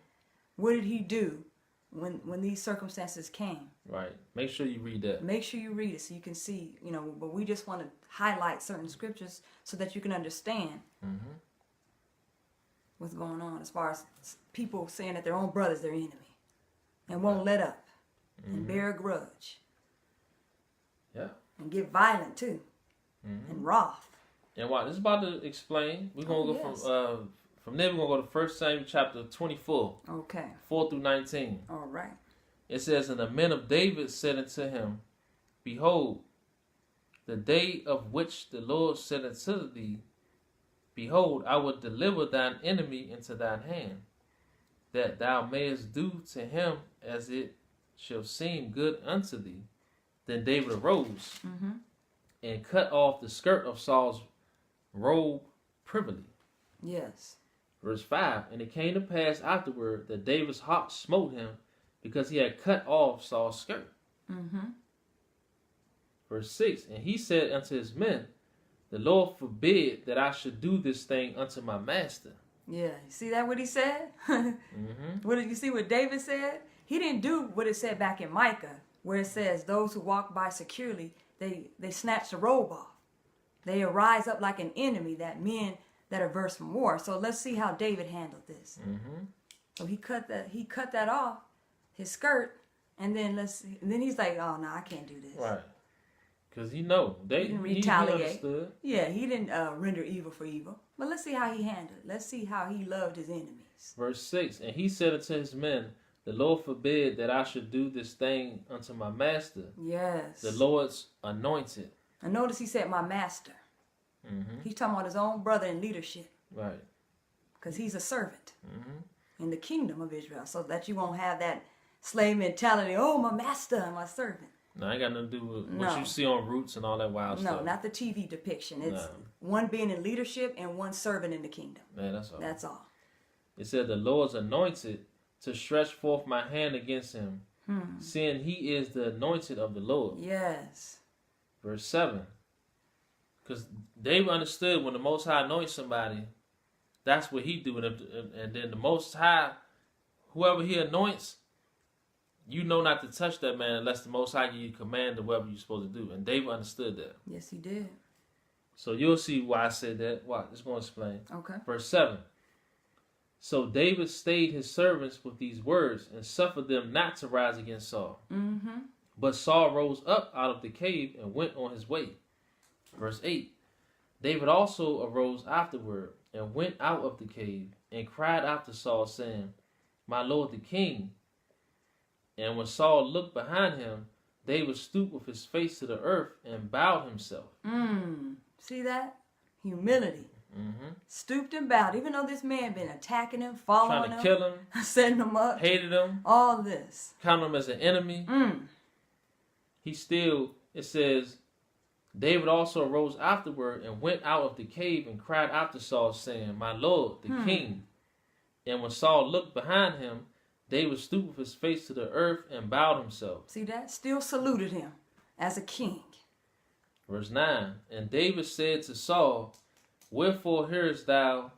What did he do when these circumstances came? Right. Make sure you read that. Make sure you read it so you can see, but we just want to highlight certain scriptures so that you can understand what's going on as far as people saying that their own brother's their enemy and won't let up and bear a grudge. Yeah. And get violent too. And wrath. And what this is about to explain, we're going to go from there, we're going to go to 1 Samuel chapter 24. Okay. 4 through 19. All right. It says, and the men of David said unto him, behold, the day of which the Lord said unto thee, behold, I will deliver thine enemy into thine hand, that thou mayest do to him as it shall seem good unto thee. Then David arose and cut off the skirt of Saul's robe privily. Yes. Verse 5, and it came to pass afterward that David's heart smote him because he had cut off Saul's skirt. Verse 6, and he said unto his men, the Lord forbid that I should do this thing unto my master. Yeah, you see that what he said? What did you see what David said? He didn't do what it said back in Micah, where it says those who walk by securely, they snatch the robe off. They arise up like an enemy, that men that are averse from war. So let's see how David handled this. So he cut that off, his skirt, and then he's like, oh no, I can't do this. Right. Because he didn't retaliate. He understood. Yeah, he didn't render evil for evil. But let's see how he handled it. Let's see how he loved his enemies. Verse 6, and he said unto his men, the Lord forbid that I should do this thing unto my master. Yes. The Lord's anointed. And notice he said my master. He's talking about his own brother in leadership. Right. Because he's a servant in the kingdom of Israel. So that you won't have that slave mentality, oh, my master and my servant. No, I ain't got nothing to do with what you see on Roots and all that wild stuff. No, not the TV depiction. It's one being in leadership and one serving in the kingdom. Man, that's all. That's all. It said the Lord's anointed to stretch forth my hand against him, seeing he is the anointed of the Lord. Yes. Verse 7. Because David understood when the Most High anoints somebody, that's what he do. And then the Most High, whoever he anoints, you know not to touch that man unless the Most High give you command of whatever you're supposed to do. And David understood that. Yes, he did. So you'll see why I said that. Watch, it's going to explain. Okay. Verse 7. So David stayed his servants with these words and suffered them not to rise against Saul. But Saul rose up out of the cave and went on his way. Verse 8. David also arose afterward and went out of the cave and cried after Saul, saying, my lord the king. And when Saul looked behind him, David stooped with his face to the earth and bowed himself. See that? Humility. Stooped and bowed, even though this man been attacking him, following him, trying to kill him, setting him up, hated him, all this, counted him as an enemy. He still, it says, David also arose afterward and went out of the cave and cried after Saul, saying, my lord, the king. And when Saul looked behind him, David stooped with his face to the earth and bowed himself. See that? Still saluted him as a king. Verse 9. And David said to Saul, Wherefore hearest thou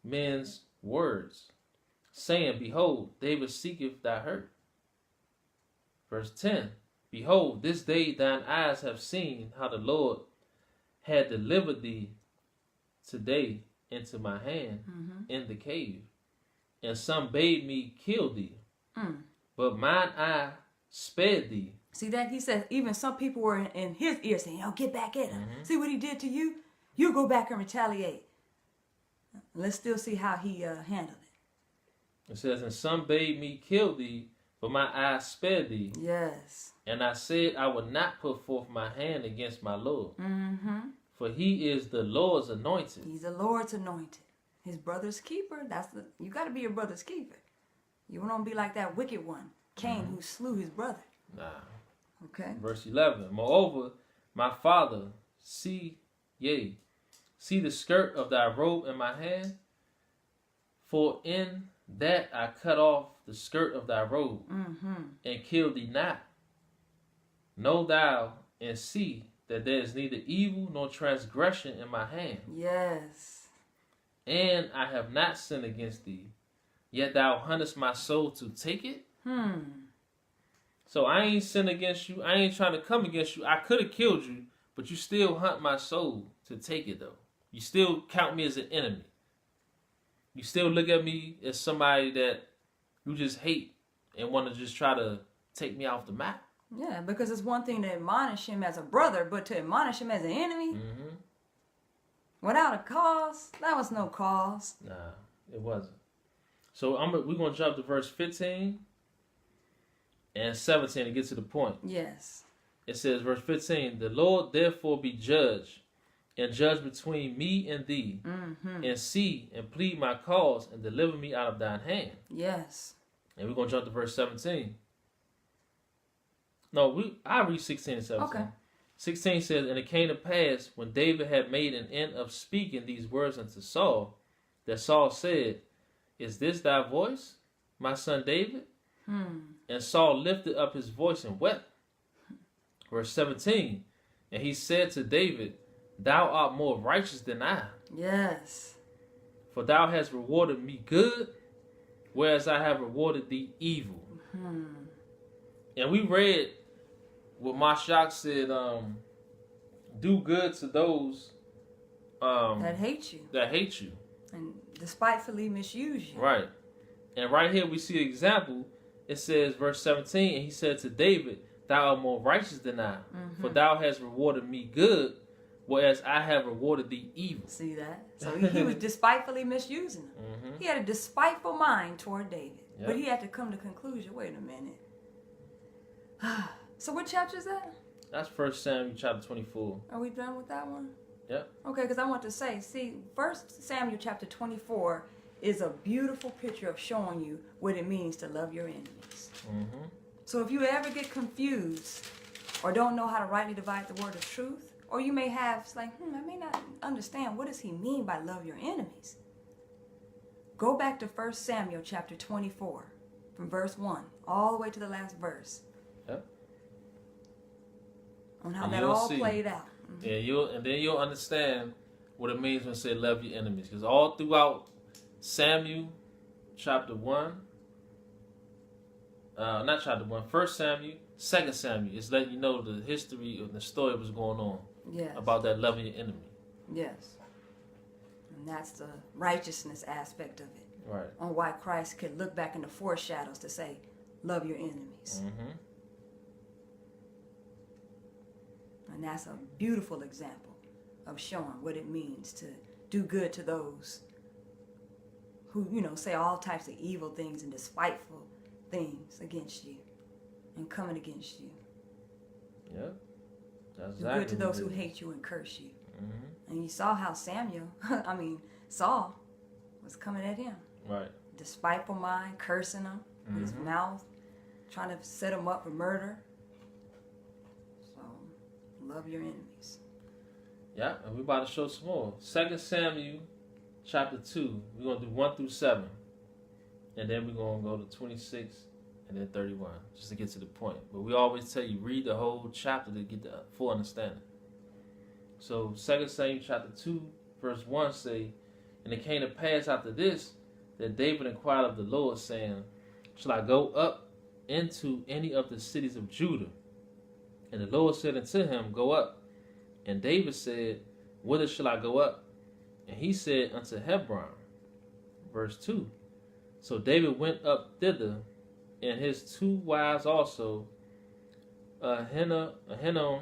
men's words, saying, Behold, David seeketh thy hurt. Verse 10. Behold, this day thine eyes have seen how the Lord had delivered thee today into my hand in the cave. And some bade me kill thee, but mine eye spared thee. See that? He says even some people were in his ear saying, "Oh, get back at him. See what he did to you? You go back and retaliate." Let's still see how he handled it. It says, and some bade me kill thee, but my eye spared thee. Yes. And I said, I would not put forth my hand against my Lord. For he is the Lord's anointed. He's the Lord's anointed. His brother's keeper. You got to be your brother's keeper. You don't be like that wicked one, Cain, who slew his brother. Nah. Okay. Verse 11. Moreover, my father, see the skirt of thy robe in my hand, for in that I cut off the skirt of thy robe, and killed thee not. Know thou and see that there is neither evil nor transgression in my hand. Yes. And I have not sinned against thee, yet thou huntest my soul to take it. So I ain't sinned against you. I ain't trying to come against you. I could have killed you, but you still hunt my soul to take it, though. You still count me as an enemy. You still look at me as somebody that you just hate and want to just try to take me off the map. Yeah, because it's one thing to admonish him as a brother, but to admonish him as an enemy without a cause, that was no cause. Nah, it wasn't. So we're going to jump to verse 15 and 17 to get to the point. Yes. It says, verse 15, the Lord therefore be judge, and judge between me and thee, and see and plead my cause, and deliver me out of thine hand. Yes. And we're going to jump to verse 17. No, I read 16 and 17. Okay. 16 says, and it came to pass, when David had made an end of speaking these words unto Saul, that Saul said, is this thy voice, my son David? And Saul lifted up his voice and wept. Verse 17, and he said to David, thou art more righteous than I. Yes. For thou hast rewarded me good, whereas I have rewarded thee evil. And we read what Mashak said, do good to those that hate you. That hate you. And despitefully misuse you. Right. And right here we see an example. It says, verse 17, and he said to David, thou art more righteous than I, for thou hast rewarded me good, whereas I have rewarded thee evil. See that? So he was despitefully misusing him. He had a despiteful mind toward David. Yep. But he had to come to the conclusion, wait a minute. So what chapter is that? That's 1 Samuel chapter 24. Are we done with that one? Yep. Okay, because I want to say, see, 1 Samuel chapter 24 is a beautiful picture of showing you what it means to love your enemies. So if you ever get confused or don't know how to rightly divide the word of truth, or you may have, it's like, I may not understand, what does he mean by love your enemies? Go back to 1 Samuel chapter 24, from verse 1, all the way to the last verse. Yep. On how that all played out. Yeah, you'll understand what it means when it say love your enemies. Because all throughout Samuel chapter 1, not chapter 1, 1 Samuel, 2 Samuel, it's letting you know the history of the story of what's going on. Yes. About that loving your enemy. Yes. And that's the righteousness aspect of it. Right. On why Christ could look back in the foreshadows to say, love your enemies. And that's a beautiful example of showing what it means to do good to those who, say all types of evil things and despiteful things against you and coming against you. Yep. That's do good to those who hate you and curse you. And you saw how Saul was coming at him. Right. Despiteful mind, cursing him with his mouth, trying to set him up for murder. So, love your enemies. Yeah, and we're about to show some more. 2 Samuel chapter 2. We're going to do 1 through 7. And then we're going to go to 26 and then 31, just to get to the point. But we always tell you, read the whole chapter to get the full understanding. So 2 Samuel chapter 2, verse 1 say, and it came to pass after this, that David inquired of the Lord, saying, shall I go up into any of the cities of Judah? And the Lord said unto him, go up. And David said, whither shall I go up? And he said, unto Hebron. Verse 2. So David went up thither, and his 2 wives also, Ahinoam,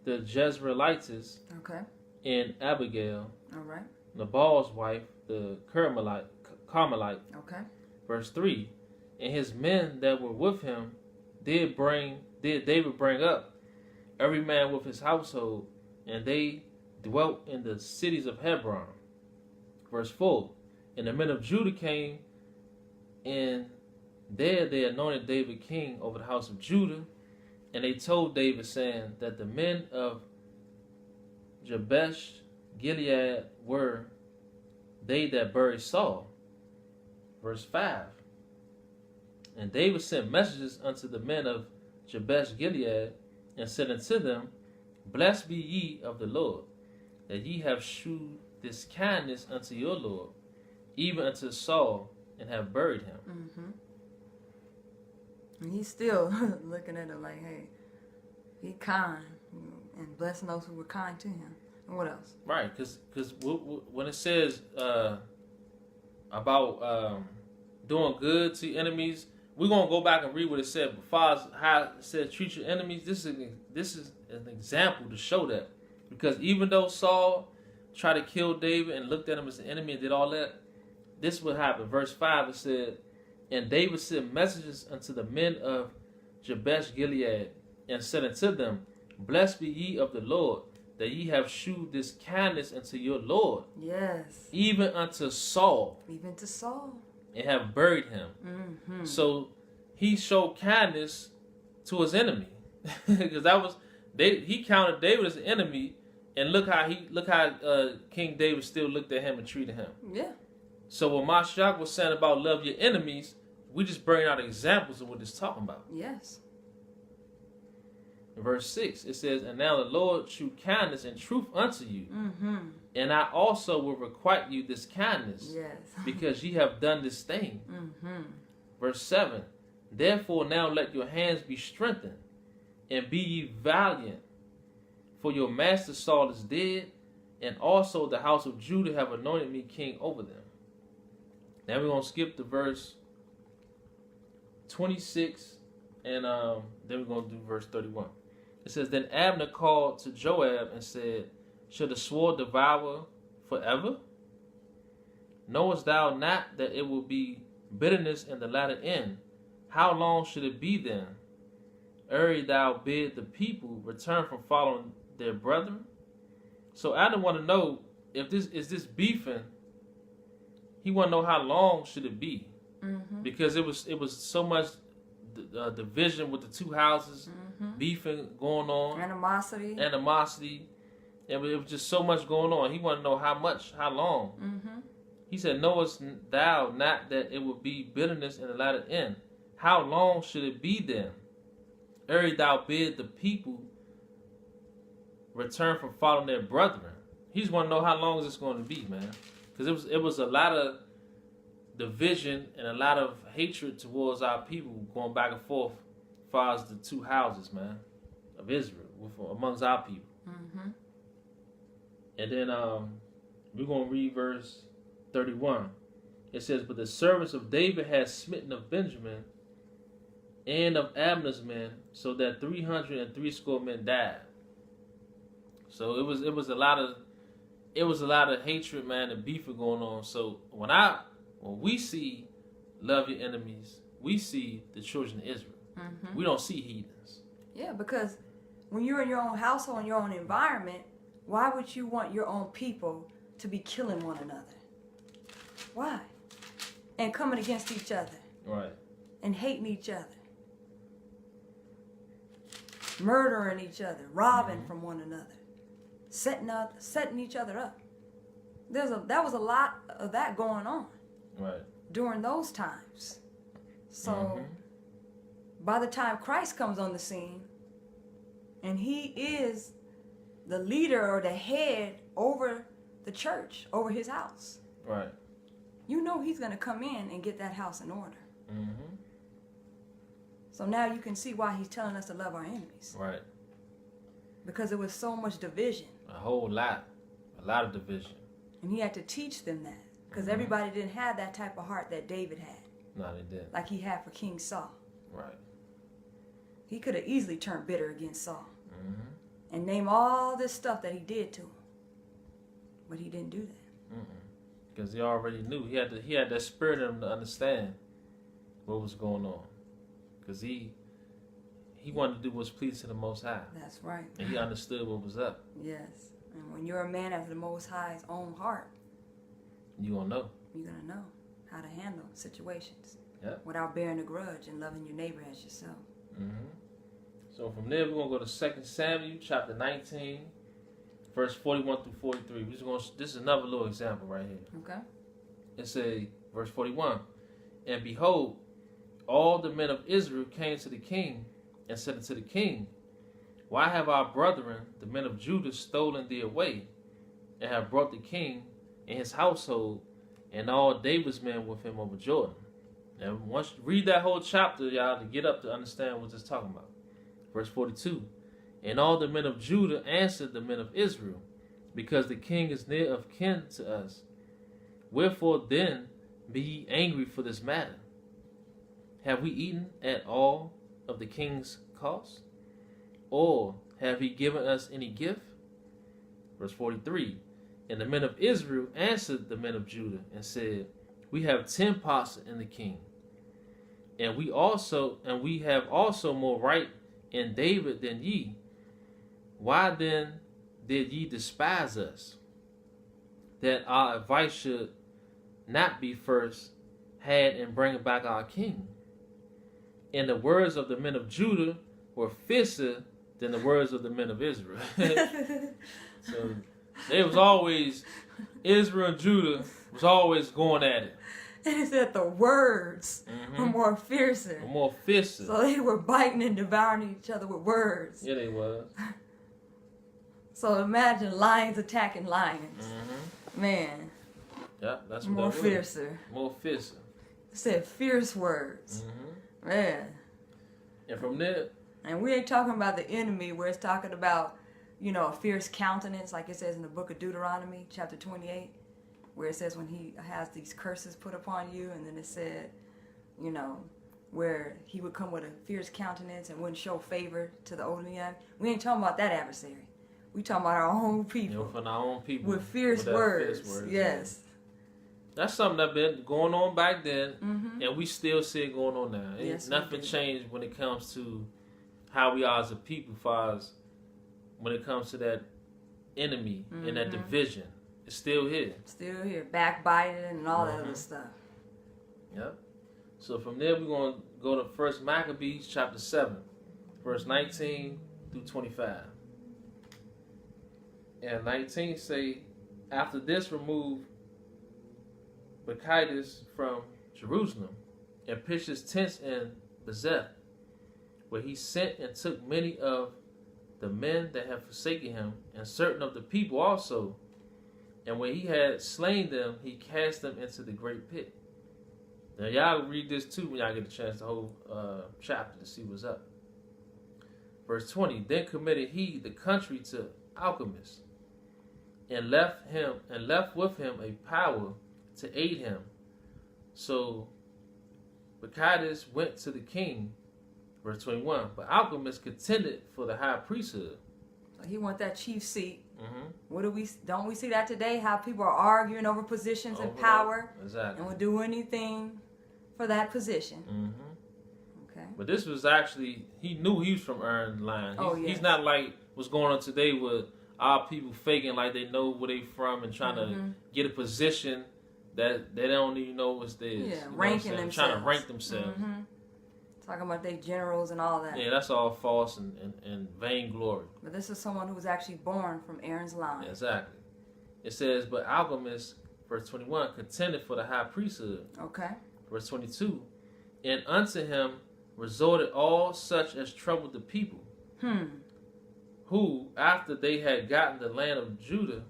the Jezreelitess, Okay. and Abigail, All right. Nabal's wife, the Carmelite. Okay. Verse 3. And his men that were with him did David bring up, every man with his household, and they dwelt in the cities of Hebron. Verse 4. And the men of Judah came, and there they anointed David king over the house of Judah. And they told David, saying that the men of Jabesh Gilead were they that buried Saul. Verse 5. And David sent messages unto the men of Jabesh Gilead, and said unto them, blessed be ye of the Lord, that ye have shewed this kindness unto your Lord, even unto Saul, and have buried him. Mm-hmm. And he's still looking at him like, hey, he kind, and blessing those who were kind to him. And what else? Right, because when it says about doing good to enemies, we're going to go back and read what it said. But far as how it said treat your enemies, this is an example to show that. Because even though Saul tried to kill David and looked at him as an enemy and did all that, this is what happened. Verse 5, it said, and David sent messages unto the men of Jabesh Gilead, and said unto them, blessed be ye of the Lord, that ye have shewed this kindness unto your Lord. Yes. Even unto Saul. Even to Saul. And have buried him. Mm-hmm. So he showed kindness to his enemy. Because he counted David as an enemy, and look how King David still looked at him and treated him. Yeah. So what Mashiach was saying about love your enemies, we just bring out examples of what it's talking about. Yes. In verse 6, it says, and now the Lord shew kindness and truth unto you. Mm-hmm. And I also will requite you this kindness, yes, because ye have done this thing. Mm-hmm. Verse 7, therefore now let your hands be strengthened, and be ye valiant, for your master Saul is dead, and also the house of Judah have anointed me king over them. Now we're going to skip to verse 26, and then we're going to do verse 31. It says, then Abner called to Joab and said, shall the sword devour forever? Knowest thou not that it will be bitterness in the latter end? How long should it be then, ere thou bid the people return from following their brethren? So Abner want to know if this beefing. He want to know how long should it be, Mm-hmm. because it was so much division with the two houses, Mm-hmm. beefing going on, Animosity, and it was just so much going on. He wanted to know how long. Mm-hmm. He said, knowest thou not that it will be bitterness in the latter end? How long should it be then, ere thou bid the people return from following their brethren? He just want to know how long is this going to be, man. Because it was a lot of division and a lot of hatred towards our people going back and forth as far as the two houses, man, of Israel, amongst our people. Mm-hmm. And then we're going to read verse 31. It says, but the servants of David had smitten of Benjamin and of Abner's men, so that 360 men died. So it was a lot of hatred, man, and beef going on. So when we see love your enemies, we see the children of Israel. Mm-hmm. We don't see heathens. Yeah, because when you're in your own household and your own environment, why would you want your own people to be killing one another? Why? And coming against each other. Right. And hating each other. Murdering each other. Robbing Mm-hmm. from one another. Setting each other up. That was a lot of that going on. Right. during those times. So by the time Christ comes on the scene, and he is the leader or the head over the church, over his house. Right. You know he's going to come in and get that house in order. Mm-hmm. So now you can see why he's telling us to love our enemies. Right. Because there was so much division. A whole lot. A lot of division. And he had to teach them that. Because everybody didn't have that type of heart that David had. No, they didn't. Like he had for King Saul. Right. He could have easily turned bitter against Saul. Mm-hmm. And name all this stuff that he did to him. But he didn't do that. Because he already knew. He had that spirit in him to understand what was going on. Because he wanted to do what's pleasing to the Most High. That's right. And he understood what was up. Yes. And when you're a man after the Most High's own heart, you gonna know. You're going to know how to handle situations. Yep. Without bearing a grudge and loving your neighbor as yourself. Mm-hmm. So from there, we're going to go to 2 Samuel chapter 19, verse 41 through 43. This is another little example right here. Okay. It says, verse 41, and behold, all the men of Israel came to the king and said unto the king, why have our brethren, the men of Judah, stolen thee away, and have brought the king and his household and all David's men with him over Jordan? And once you read that whole chapter, y'all, to get up to understand what it's talking about. Verse 42, and all the men of Judah answered the men of Israel, because the king is near of kin to us. Wherefore then be ye angry for this matter? Have we eaten at all of the king's cost? Or have he given us any gift? Verse 43, and the men of Israel answered the men of Judah and said, we have 10 parts in the king, and we have also more right in David than ye. Why then did ye despise us, that our advice should not be first had in bringing back our king? And the words of the men of Judah were fiercer than the words of the men of Israel. So they was always, Israel and Judah was always going at it. And it said the words were more fiercer. More fiercer. So they were biting and devouring each other with words. Yeah, they was. So imagine lions attacking lions. Man. Yeah, that's what more that fiercer. Was. More fiercer. It said fierce words. Man. And from there. And we ain't talking about the enemy where it's talking about, you know, a fierce countenance, like it says in the book of Deuteronomy, chapter 28. Where it says when he has these curses put upon you, and then it said, you know, where he would come with a fierce countenance and wouldn't show favor to the old and young. We ain't talking about that adversary. We talking about our own people. You know, from our own people. With fierce words. Yes. That's something that been going on back then, and we still see it going on now. Yes, nothing changed when it comes to how we are as a people, as far as when it comes to that enemy and that division. It's still here. Still here. Backbiting and all that other stuff. Yep. So from there, we're going to go to 1 Maccabees chapter 7, verse 19 through 25. And 19 say, after this removed Bacchides from Jerusalem and pitched his tents in Bezeth, where he sent and took many of the men that had forsaken him, and certain of the people also. And when he had slain them, he cast them into the great pit. Now y'all read this too when y'all get a chance, the whole chapter, to see what's up. Verse 20, then committed he the country to alchemists, and left with him a power to aid him. So Bacchides went to the king, verse 21, but alchemists contended for the high priesthood. So he want that chief seat. What don't we see that today? How people are arguing over positions and power, exactly, and will do anything for that position. Okay. But this was actually, he knew he was from Aaron's line. He's not like what's going on today with our people faking like they know where they from and trying to get a position that they don't even know what's theirs. Yeah, ranking themselves. Trying to rank themselves. Talking about they generals and all that. Yeah, that's all false and vainglory. But this is someone who was actually born from Aaron's line. Exactly. It says, but alchemists Verse 21, contended for the high priesthood. Okay. Verse 22, and unto him resorted all such as troubled the people, who, after they had gotten the land of Judah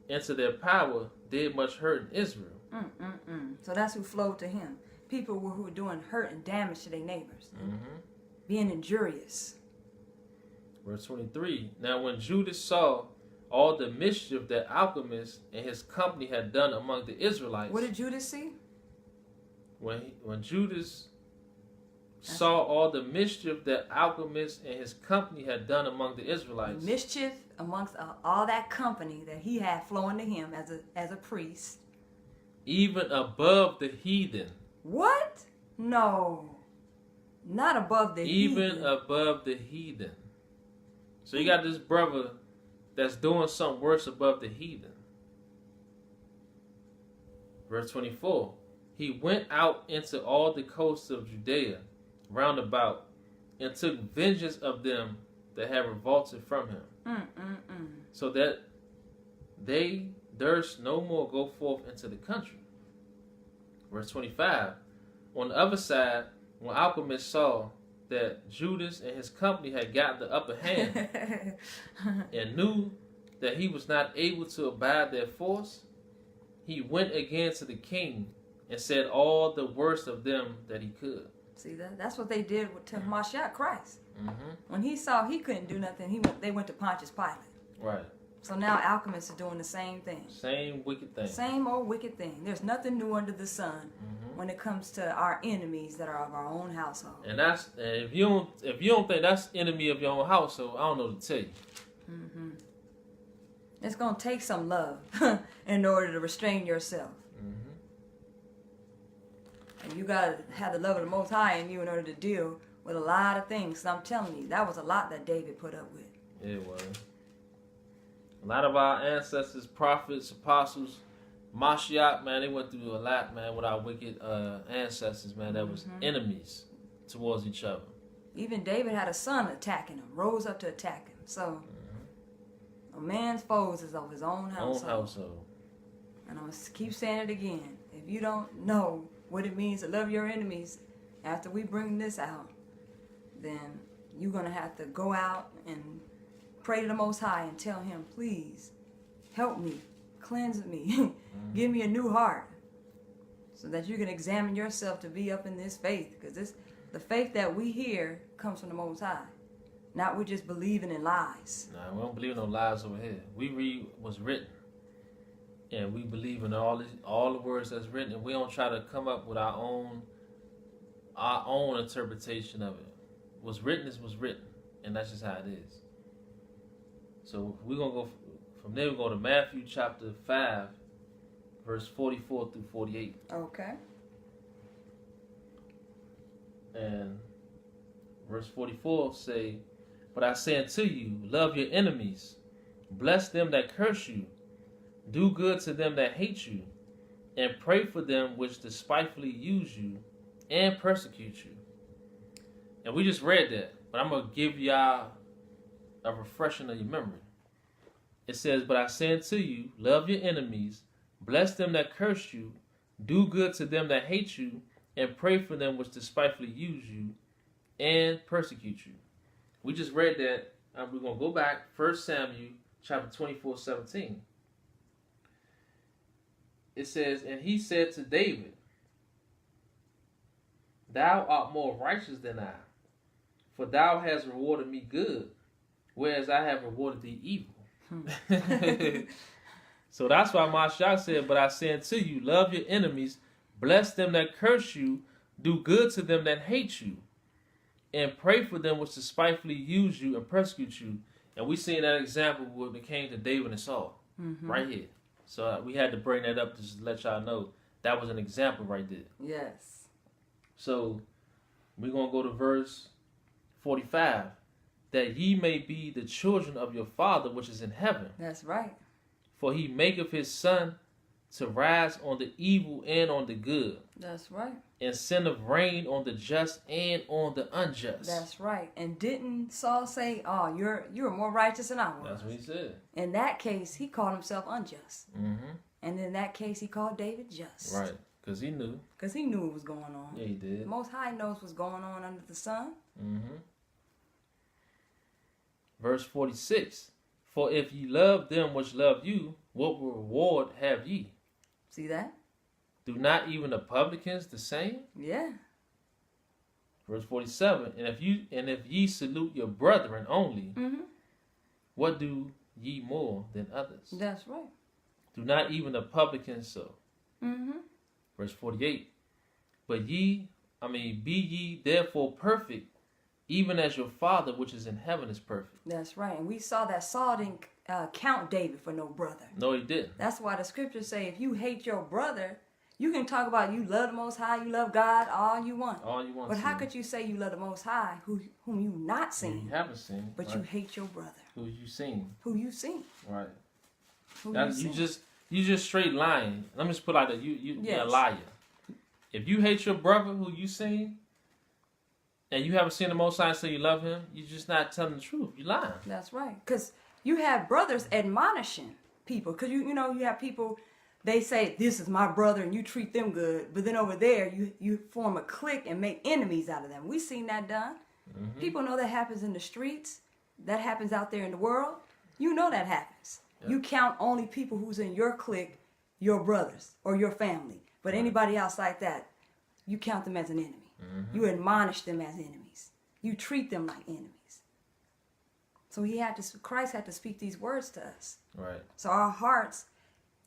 into their power, did much hurt in Israel. So that's who flowed to him. People who were doing hurt and damage to their neighbors. Being injurious. Verse 23, now when Judas saw all the mischief that Alchemist and his company had done among the Israelites. What did Judas see? When Judas saw all the mischief that Alchemist and his company had done among the Israelites. Mischief amongst all that company that he had flowing to him as a priest. Even above the heathen. What? No. Not above the heathen. Even above the heathen. So you got this brother that's doing something worse above the heathen. Verse 24. He went out into all the coasts of Judea round about and took vengeance of them that had revolted from him. So that they durst no more go forth into the country. Verse 25. On the other side, when Alchemist saw that Judas and his company had gotten the upper hand and knew that he was not able to abide their force, he went again to the king and said all the worst of them that he could. See, that's what they did to Mashiach Christ. When he saw he couldn't do nothing, they went to Pontius Pilate. Right. So now Alchemists are doing the same thing. Same wicked thing. Same old wicked thing. There's nothing new under the sun when it comes to our enemies that are of our own household. And that's if you don't think that's enemy of your own household, I don't know what to tell you. It's gonna take some love in order to restrain yourself. And you gotta have the love of the Most High in you in order to deal with a lot of things. So I'm telling you, that was a lot that David put up with. It was. A lot of our ancestors, prophets, apostles, Mashiach, man, they went through a lot, man, with our wicked ancestors, man, that was enemies towards each other. Even David had a son attacking him, rose up to attack him. So, a man's foes is of his own household. And I'm going to keep saying it again. If you don't know what it means to love your enemies after we bring this out, then you're going to have to go out and pray to the Most High and tell him, please, help me, cleanse me, give me a new heart, so that you can examine yourself to be up in this faith. Because the faith that we hear comes from the Most High. Not we're just believing in lies. Nah, we don't believe in no lies over here. We read what's written. And we believe in all the words that's written. And we don't try to come up with our own interpretation of it. What's written is what's written. And that's just how it is. So we're going to go from there. We're going to Matthew chapter 5, verse 44 through 48. Okay. And verse 44 say, but I say unto you, love your enemies, bless them that curse you, do good to them that hate you, and pray for them which despitefully use you and persecute you. And we just read that, but I'm going to give y'all a refreshing of your memory. It says, but I say unto you, love your enemies, bless them that curse you, do good to them that hate you, and pray for them which despitefully use you and persecute you. We just read that. We're going to go back, 1 Samuel chapter 24:17. It says, and he said to David, thou art more righteous than I, for thou hast rewarded me good, whereas I have rewarded thee evil. So that's why Mashiach said, but I say unto you, love your enemies, bless them that curse you, do good to them that hate you, and pray for them which despitefully use you and persecute you. And we seen that example when it came to David and Saul, right here. So we had to bring that up to just let y'all know that was an example right there. Yes. So we're going to go to verse 45. That ye may be the children of your Father which is in heaven. That's right. For he maketh his sun to rise on the evil and on the good. That's right. And sendeth rain on the just and on the unjust. That's right. And didn't Saul say, oh, you're more righteous than I was? That's what he said. In that case, he called himself unjust. And in that case, he called David just. Right. Because he knew. Because he knew what was going on. Yeah, he did. The Most High knows what's going on under the sun. Mm-hmm. Verse 46. For if ye love them which love you, what reward have ye? See that? Do not even the publicans the same? Yeah. Verse 47. And if ye salute your brethren only, what do ye more than others? That's right. Do not even the publicans so? Verse 48. But be ye therefore perfect, even as your Father which is in heaven is perfect. That's right. And we saw that Saul didn't count David for no brother. No, he didn't. That's why the scriptures say if you hate your brother, you can talk about you love the Most High, you love God, all you want. All you want. But how could you say you love the Most High, whom you not seen? You haven't seen. But right. you hate your brother. Who you seen. Who you seen. Right. Who That's, you seen. you just straight lying. Let me just put it like that. You're Yes. a liar. If you hate your brother who you seen, and you haven't seen the Most High and say you love him, you're just not telling the truth. You're lying. That's right. Because you have brothers admonishing people. Because you have people, they say, this is my brother, and you treat them good. But then over there, you form a clique and make enemies out of them. We've seen that done. People know that happens in the streets. That happens out there in the world. You know that happens. Yep. You count only people who's in your clique, your brothers, or your family. But anybody else like that, you count them as an enemy. You admonish them as enemies. You treat them like enemies. So Christ had to speak these words to us. Right. So our hearts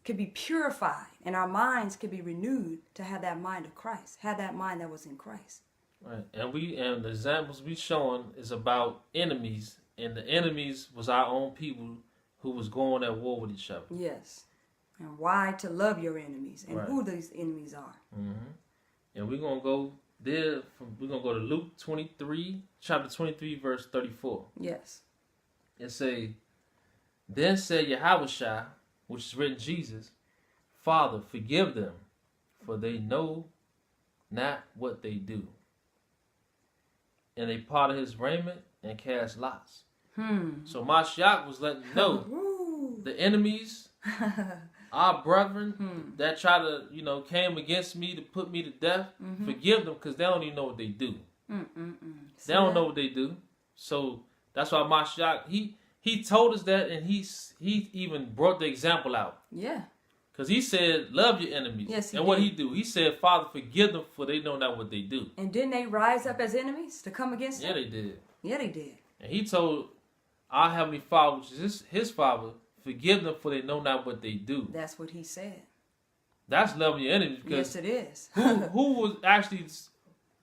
could be purified and our minds could be renewed to have that mind of Christ, have that mind that was in Christ. Right. And the examples we showing is about enemies, and the enemies was our own people who was going at war with each other. Yes. And why to love your enemies and who these enemies are. And we're going to go there. We're going to go to Luke 23, chapter 23, verse 34. Yes. It say, then said Yahawashi, which is written Jesus, Father, forgive them, for they know not what they do. And they parted his raiment and cast lots. So Mashiach was letting you know the enemies, our brethren that try to, came against me to put me to death, forgive them because they don't even know what they do. They don't know what they do. So that's why Mashiach, he told us that, and he even brought the example out. Yeah. Because he said, love your enemies. Yes, he and what did. he do? He said, Father, forgive them, for they know not what they do. And didn't they rise up as enemies to come against him? Yeah, they did. Yeah, they did. And he told our Heavenly Father, which is his Father, forgive them, for they know not what they do. That's what he said. That's loving your enemies. Yes, it is. who was actually,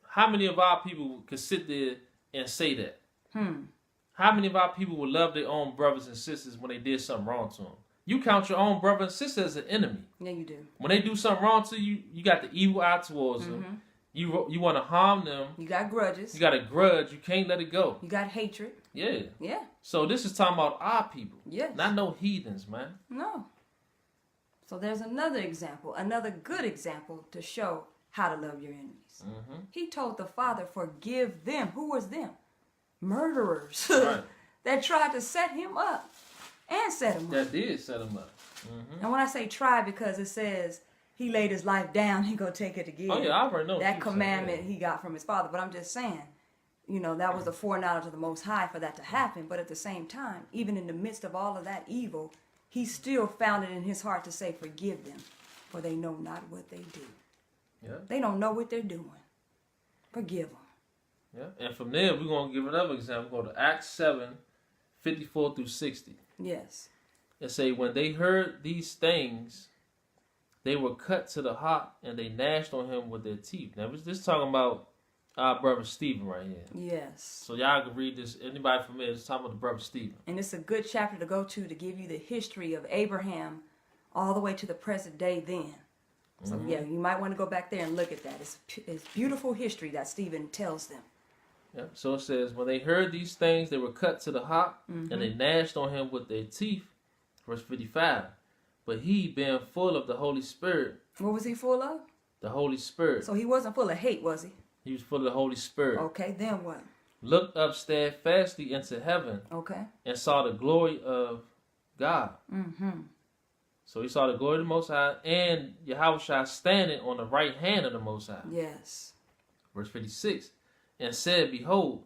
how many of our people could sit there and say that? How many of our people would love their own brothers and sisters when they did something wrong to them? You count your own brother and sister as an enemy. Yeah, you do. When they do something wrong to you, you got the evil eye towards them. You want to harm them. You got grudges. You got a grudge. You can't let it go. You got hatred. Yeah. Yeah. So this is talking about our people. Yes. Not no heathens, man. No. So there's another example, another good example to show how to love your enemies. He told the Father, forgive them. Who was them? Murderers. Right. That tried to set him up and set him up. That did set him up. And when I say try, because it says he laid his life down, he gonna take it again. Oh yeah, I already know that commandment he got from his Father. But I'm just saying, that was the foreknowledge of the Most High for that to happen. But at the same time, even in the midst of all of that evil, he still found it in his heart to say, forgive them, for they know not what they do. Yeah. They don't know what they're doing. Forgive them. Yeah. And from there, we're going to give another example. Go to Acts 7, 54 through 60. Yes. It say, when they heard these things, they were cut to the heart, and they gnashed on him with their teeth. Now, this talking about our brother Stephen right here. Yes. So y'all can read this. Anybody familiar? It's talking about the brother Stephen. And it's a good chapter to go to give you the history of Abraham all the way to the present day then. So yeah, you might want to go back there and look at that. It's beautiful history that Stephen tells them. Yeah. So it says, when they heard these things, they were cut to the heart, and they gnashed on him with their teeth. Verse 55. But he, being full of the Holy Spirit. What was he full of? The Holy Spirit. So he wasn't full of hate, was he? He was full of the Holy Spirit. Okay, then what? Looked up steadfastly into heaven. Okay. And saw the glory of God. So he saw the glory of the Most High and Yahawashi standing on the right hand of the Most High. Yes. Verse 56. And said, Behold,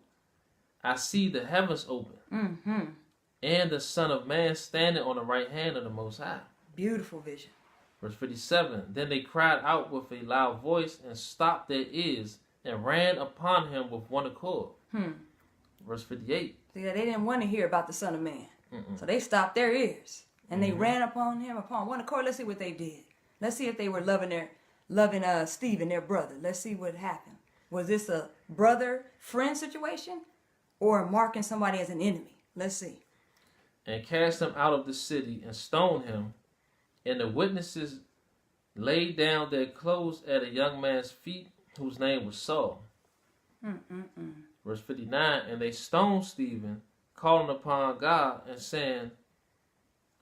I see the heavens open, and the Son of Man standing on the right hand of the Most High. Beautiful vision. Verse 57. Then they cried out with a loud voice and stopped their ears and ran upon him with one accord. Verse 58. See, they didn't want to hear about the Son of Man. So they stopped their ears. And they ran upon him upon one accord. Let's see what they did. Let's see if they were loving Stephen, their brother. Let's see what happened. Was this a brother-friend situation or marking somebody as an enemy? Let's see. And cast him out of the city and stoned him. And the witnesses laid down their clothes at a young man's feet, whose name was Saul. Verse 59. And they stoned Stephen, calling upon God and saying,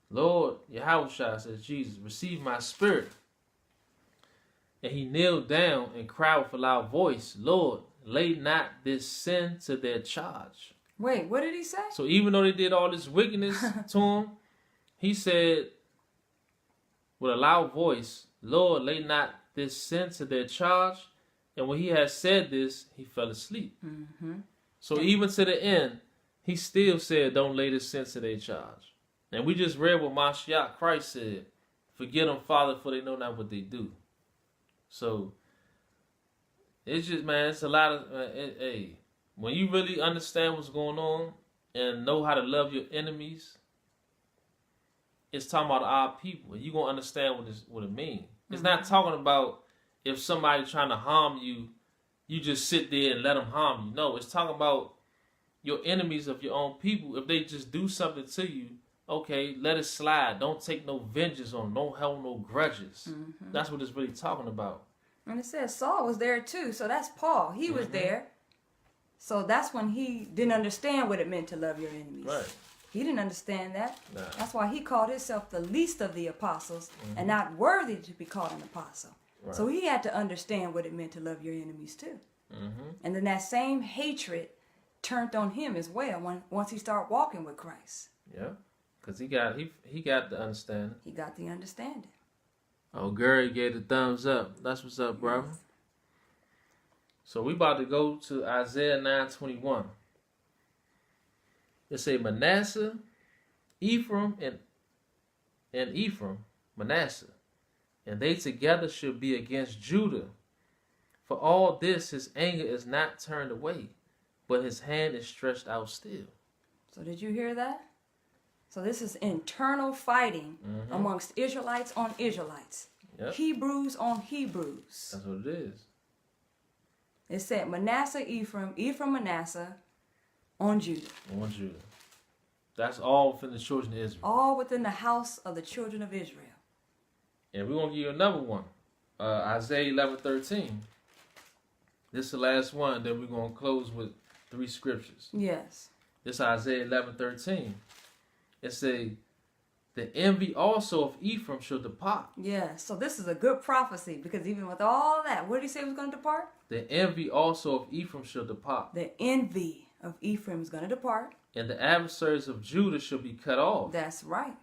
Lord, Yahawashi, says Jesus, receive my spirit. And he kneeled down and cried with a loud voice, Lord, lay not this sin to their charge. Wait, what did he say? So even though they did all this wickedness to him, he said with a loud voice, Lord, lay not this sin to their charge. And when he had said this, he fell asleep. So even to the end, he still said, don't lay this sin to their charge. And we just read what Mashiach Christ said, forgive them, Father, for they know not what they do. So it's just, man, it's a lot of, hey, when you really understand what's going on and know how to love your enemies, it's talking about our people. You're going to understand what it means. It's not talking about if somebody trying to harm you, you just sit there and let them harm you. No, it's talking about your enemies of your own people. If they just do something to you, okay, let it slide. Don't take no vengeance on them. Don't hold no grudges. That's what it's really talking about. And it says Saul was there too. So that's Paul. He was there. So that's when he didn't understand what it meant to love your enemies. Right. He didn't understand that. Nah. That's why he called himself the least of the apostles and not worthy to be called an apostle. Right. So he had to understand what it meant to love your enemies too. And then that same hatred turned on him as well once he started walking with Christ. Yeah. Because he got the understanding. He got the understanding. Oh, Gary gave the thumbs up. That's what's up, brother. Yes. So we about to go to Isaiah 9:21. It say Manasseh, Ephraim, and Manasseh, and they together should be against Judah. For all this his anger is not turned away, but his hand is stretched out still. So did you hear that? So this is internal fighting amongst Israelites on Israelites. Yep. Hebrews on Hebrews. That's what it is. It said Manasseh, Ephraim, Manasseh on Judah. On Judah. That's all within the children of Israel. All within the house of the children of Israel. And we're going to give you another one. Isaiah 11:13. This is the last one. Then we're going to close with 3 scriptures. Yes. This is Isaiah 11:13. It say, the envy also of Ephraim shall depart. Yes. So this is a good prophecy because even with all that, what did he say was going to depart? The envy also of Ephraim shall depart. The envy of Ephraim is going to depart. And the adversaries of Judah shall be cut off. That's right.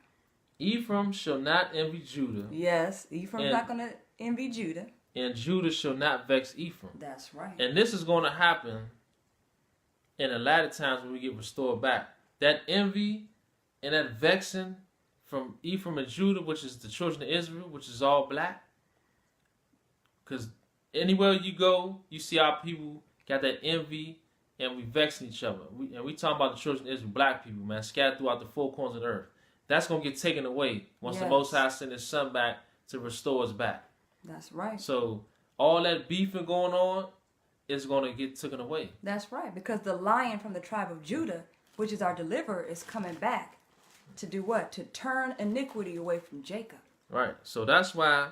Ephraim shall not envy Judah. Yes. Ephraim's not going to envy Judah. And Judah shall not vex Ephraim. That's right. And this is going to happen in the latter times when we get restored back. That envy and that vexing from Ephraim and Judah, which is the children of Israel, which is all black. Because anywhere you go, you see our people got that envy and we vexing each other. We talking about the children of Israel, black people, man, scattered throughout the 4 corners of the earth. That's going to get taken away once the Most High send his son back to restore us back. That's right. So all that beefing going on is going to get taken away. That's right. Because the Lion from the tribe of Judah, which is our deliverer, is coming back to do what? To turn iniquity away from Jacob. Right. So that's why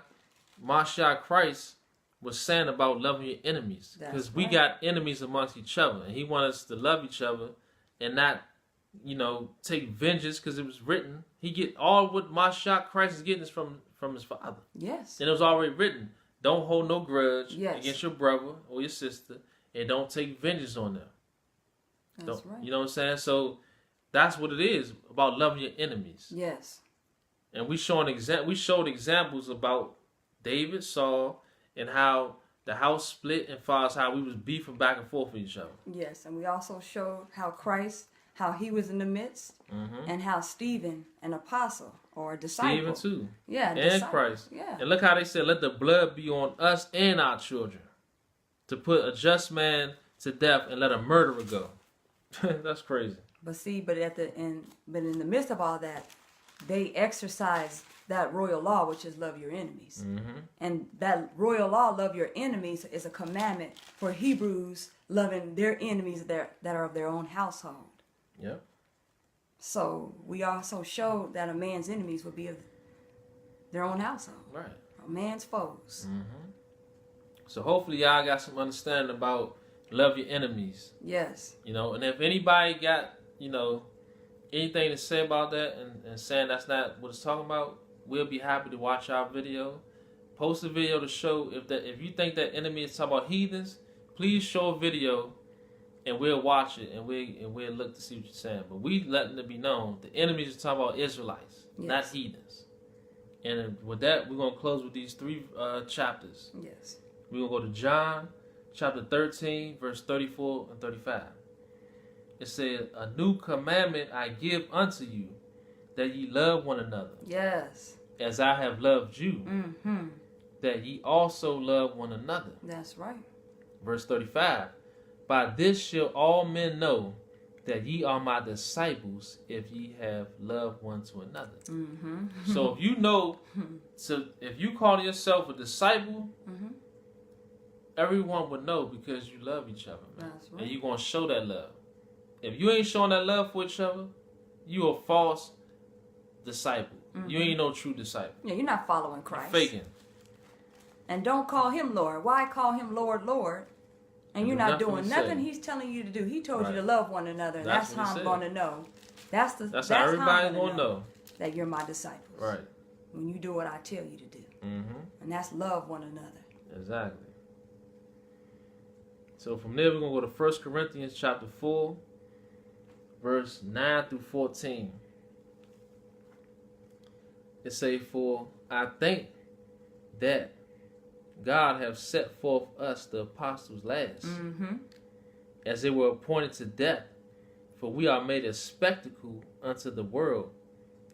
Mashiach Christ was saying about loving your enemies. Because we got enemies amongst each other. And he wants us to love each other and not, take vengeance, because it was written. He get all what Mashiach Christ is getting is from his Father. Yes. And it was already written. Don't hold no grudge against your brother or your sister, and don't take vengeance on them. That's right. You know what I'm saying? So that's what it is about loving your enemies. Yes. And we showed examples about David, Saul, and how the house split and far as how we was beefing back and forth with each other. Yes, and we also showed how Christ, how he was in the midst, and how Stephen, an apostle or a disciple. Stephen too. Yeah, and disciple. Christ. Yeah. And look how they said, let the blood be on us and our children, to put a just man to death and let a murderer go. That's crazy. But see, but in the midst of all that, they exercise that royal law, which is love your enemies. And that royal law, love your enemies, is a commandment for Hebrews loving their enemies that are of their own household. Yep. So we also showed that a man's enemies would be of their own household. Right. A man's foes. So hopefully y'all got some understanding about love your enemies. Yes. You know, and if anybody got, anything to say about that and saying that's not what it's talking about, we'll be happy to watch our video. Post a video to show if you think that enemy is talking about heathens, please show a video and we'll watch it and we'll look to see what you're saying. But we letting it be known the enemies are talking about Israelites, not heathens. And with that, we're gonna close with these 3 chapters. Yes. We're gonna go to John chapter 13, verse 34 and 35. It said, a new commandment I give unto you, that ye love one another. Yes. As I have loved you, that ye also love one another. That's right. Verse 35. By this shall all men know that ye are my disciples, if ye have love one to another. So if you know, if you call yourself a disciple, everyone would know because you love each other, man. That's right. And you're going to show that love. If you ain't showing that love for each other, you a false disciple. You ain't no true disciple. Yeah, you're not following Christ. You're faking. And don't call him Lord. Why call him Lord, Lord? And you're not doing nothing he's telling you to do. He told you to love one another. And that's how I'm going to know. That's how everybody's going to know that you're my disciples. Right. When you do what I tell you to do. And that's love one another. Exactly. So from there, we're going to go to 1 Corinthians chapter 4, verse 9 through 14. It say, for I think that God have set forth us, the apostles, last, as they were appointed to death. For we are made a spectacle unto the world,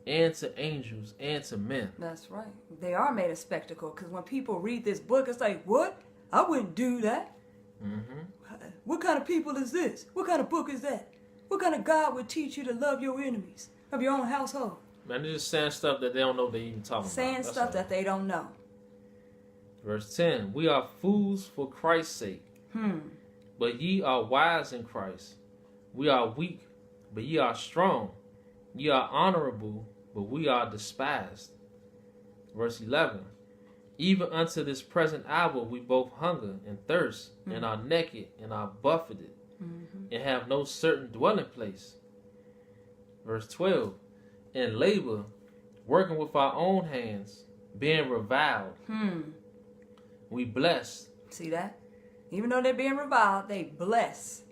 and to angels, and to men. That's right. They are made a spectacle, because when people read this book, it's like, what? I wouldn't do that. What kind of people is this? What kind of book is that? What kind of God would teach you to love your enemies of your own household? Man, they're just saying stuff that they don't know they even talking about. Saying stuff that they don't know. Verse 10, we are fools for Christ's sake, but ye are wise in Christ. We are weak, but ye are strong. Ye are honorable, but we are despised. Verse 11, even unto this present hour we both hunger and thirst, and are naked, and are buffeted, and have no certain dwelling place. Verse 12, and labor, working with our own hands, being reviled. We bless. See that? Even though they're being reviled, they bless.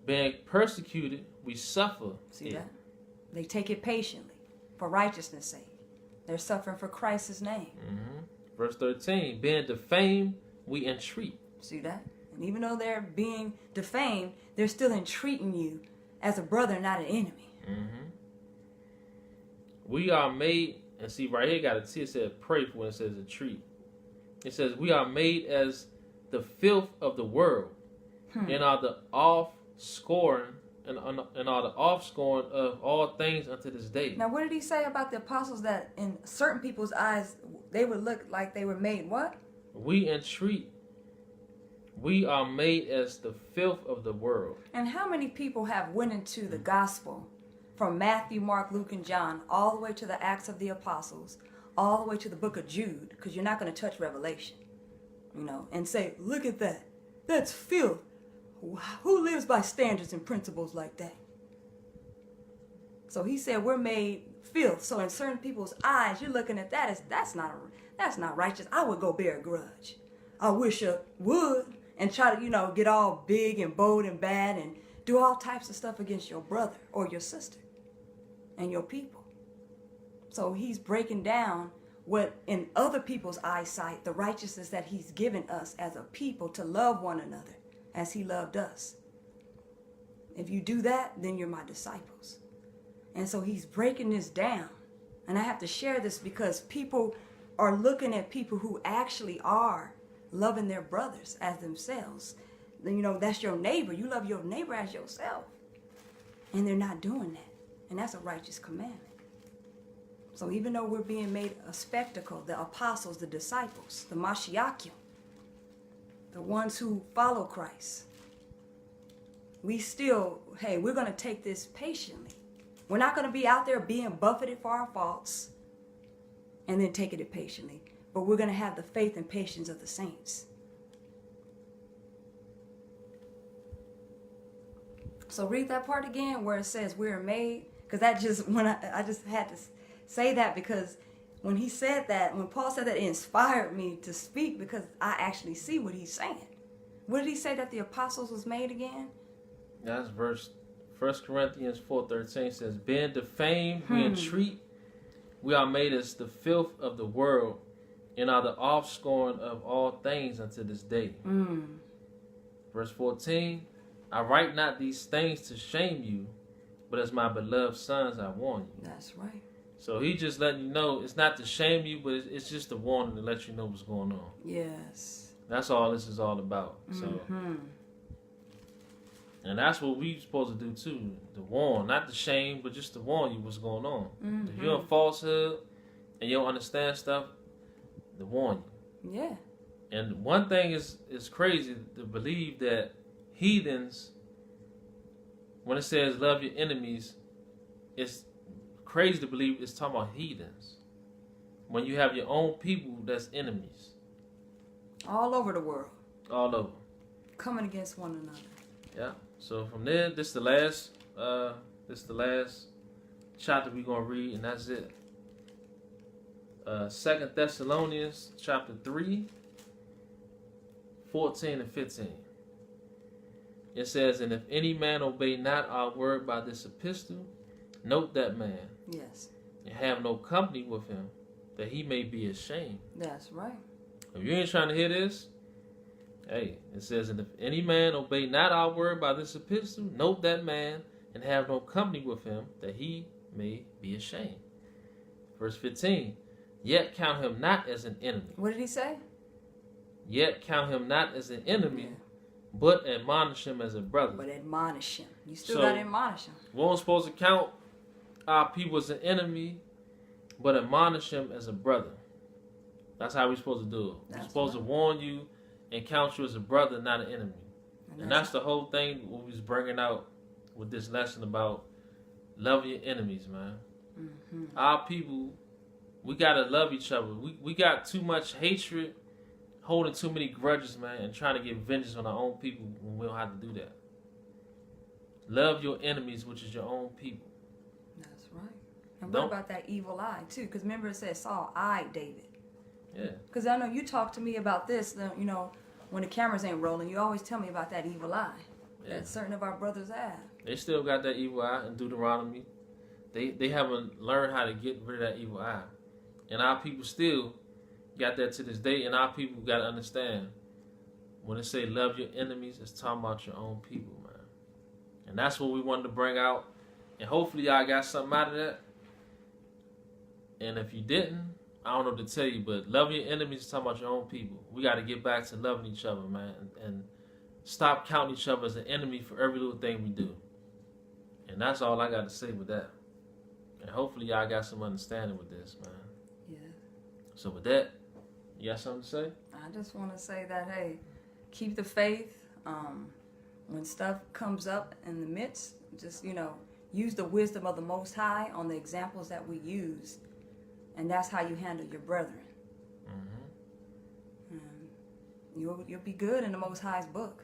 Being persecuted, we suffer. See that? They take it patiently for righteousness' sake. They're suffering for Christ's name. Verse 13, being defamed, we entreat. See that? And even though they're being defamed, they're still entreating you as a brother, not an enemy. We are made, and see right here, got a T, it said pray for when it says entreat. It says, we are made as the filth of the world, and are the offscoring, and are the offscoring of all things unto this day. Now, what did he say about the apostles that in certain people's eyes, they would look like they were made what? We entreat. We are made as the filth of the world. And how many people have went into the gospel from Matthew, Mark, Luke, and John, all the way to the Acts of the Apostles, all the way to the book of Jude, because you're not going to touch Revelation, and say, look at that. That's filth. Who lives by standards and principles like that? So he said we're made filth. So in certain people's eyes, you're looking at that as that's not righteous. I would go bear a grudge. I wish I would, and try to, get all big and bold and bad and do all types of stuff against your brother or your sister and your people. So he's breaking down what in other people's eyesight, the righteousness that he's given us as a people to love one another as he loved us. If you do that, then you're my disciples. And so he's breaking this down. And I have to share this because people are looking at people who actually are loving their brothers as themselves. You know, that's your neighbor. You love your neighbor as yourself. And they're not doing that. And that's a righteous commandment. So even though we're being made a spectacle, the apostles, the disciples, the Mashiachim, the ones who follow Christ, we still, hey, we're going to take this patiently. We're not going to be out there being buffeted for our faults and then taking it patiently. But we're going to have the faith and patience of the saints. So read that part again where it says we're made. Because that just, when I just had to say that because when he said that, when Paul said that, it inspired me to speak because I actually see what he's saying. What did he say that the apostles was made again? That's verse 1 Corinthians 4:13 says, being defamed, we entreat, we are made as the filth of the world, and are the offscoring of all things unto this day. Verse 14, I write not these things to shame you, but as my beloved sons I warn you. That's right. So he just letting you know, it's not to shame you, but it's just a warning to let you know what's going on. Yes. That's all this is all about. So, and that's what we supposed to do too, to warn, not to shame, but just to warn you what's going on. If you're in falsehood and you don't understand stuff, to warn you. Yeah. And one thing is crazy to believe that heathens, when it says love your enemies, it's crazy to believe it's talking about heathens. When you have your own people that's enemies. All over the world. All over. Coming against one another. Yeah. So from there, this is the last chapter we're gonna read, and that's it. 2 Thessalonians chapter 3, 14 and 15. It says, and if any man obey not our word by this epistle, note that man. Yes. And have no company with him, that he may be ashamed. That's right. If you ain't trying to hear this, hey, it says, and if any man obey not our word by this epistle, note that man, and have no company with him, that he may be ashamed. Verse 15, yet count him not as an enemy. What did he say? Yet count him not as an enemy, but admonish him as a brother. But admonish him. You still got to admonish him. We weren't supposed to count our people as an enemy, but admonish him as a brother. That's how we're supposed to do it. We're supposed to warn you and count you as a brother, not an enemy. And that's the whole thing what we was bringing out with this lesson about loving your enemies, man. Our people, we got to love each other. We got too much hatred, holding too many grudges, man, and trying to get vengeance on our own people when we don't have to do that. Love your enemies, which is your own people. That's right. And what about that evil eye, too? Because remember it said Saul eyed David. Yeah. Because I know you talk to me about this, you know, when the cameras ain't rolling, you always tell me about that evil eye that certain of our brothers have. They still got that evil eye in Deuteronomy. They haven't learned how to get rid of that evil eye. And our people still got that to this day, and our people got to understand, when it say love your enemies, it's talking about your own people, man. And that's what we wanted to bring out. And hopefully y'all got something out of that. And if you didn't, I don't know what to tell you, but loving your enemies is talking about your own people. We got to get back to loving each other, man, and stop counting each other as an enemy for every little thing we do. And that's all I got to say with that. And hopefully y'all got some understanding with this, man. Yeah. So with that, you got something to say? I just want to say that, hey, keep the faith. When stuff comes up in the midst, just, you know, use the wisdom of the Most High on the examples that we use. And that's how you handle your brethren. You'll be good in the Most High's book.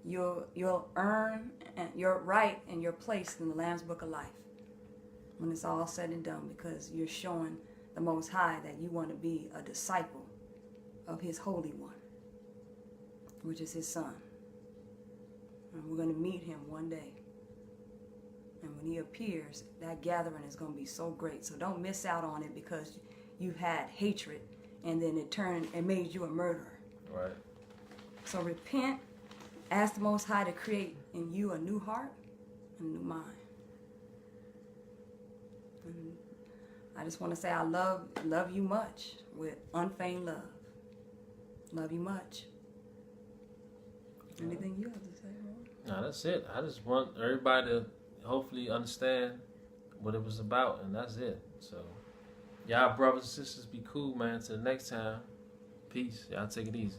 You'll earn your right and your place in the Lamb's Book of Life when it's all said and done, because you're showing the Most High that you want to be a disciple of His Holy One, which is His Son. And we're going to meet Him one day. And when he appears, that gathering is going to be so great. So don't miss out on it because you had hatred and then it turned and made you a murderer. Right. So repent, ask the Most High to create in you a new heart and a new mind. And I just want to say I love you much with unfeigned love. Love you much. Anything you have to say, Lord? No, that's it. I just want everybody to hopefully understand what it was about, and that's it. So, y'all brothers and sisters, be cool, man. Till the next time, peace. Y'all take it easy.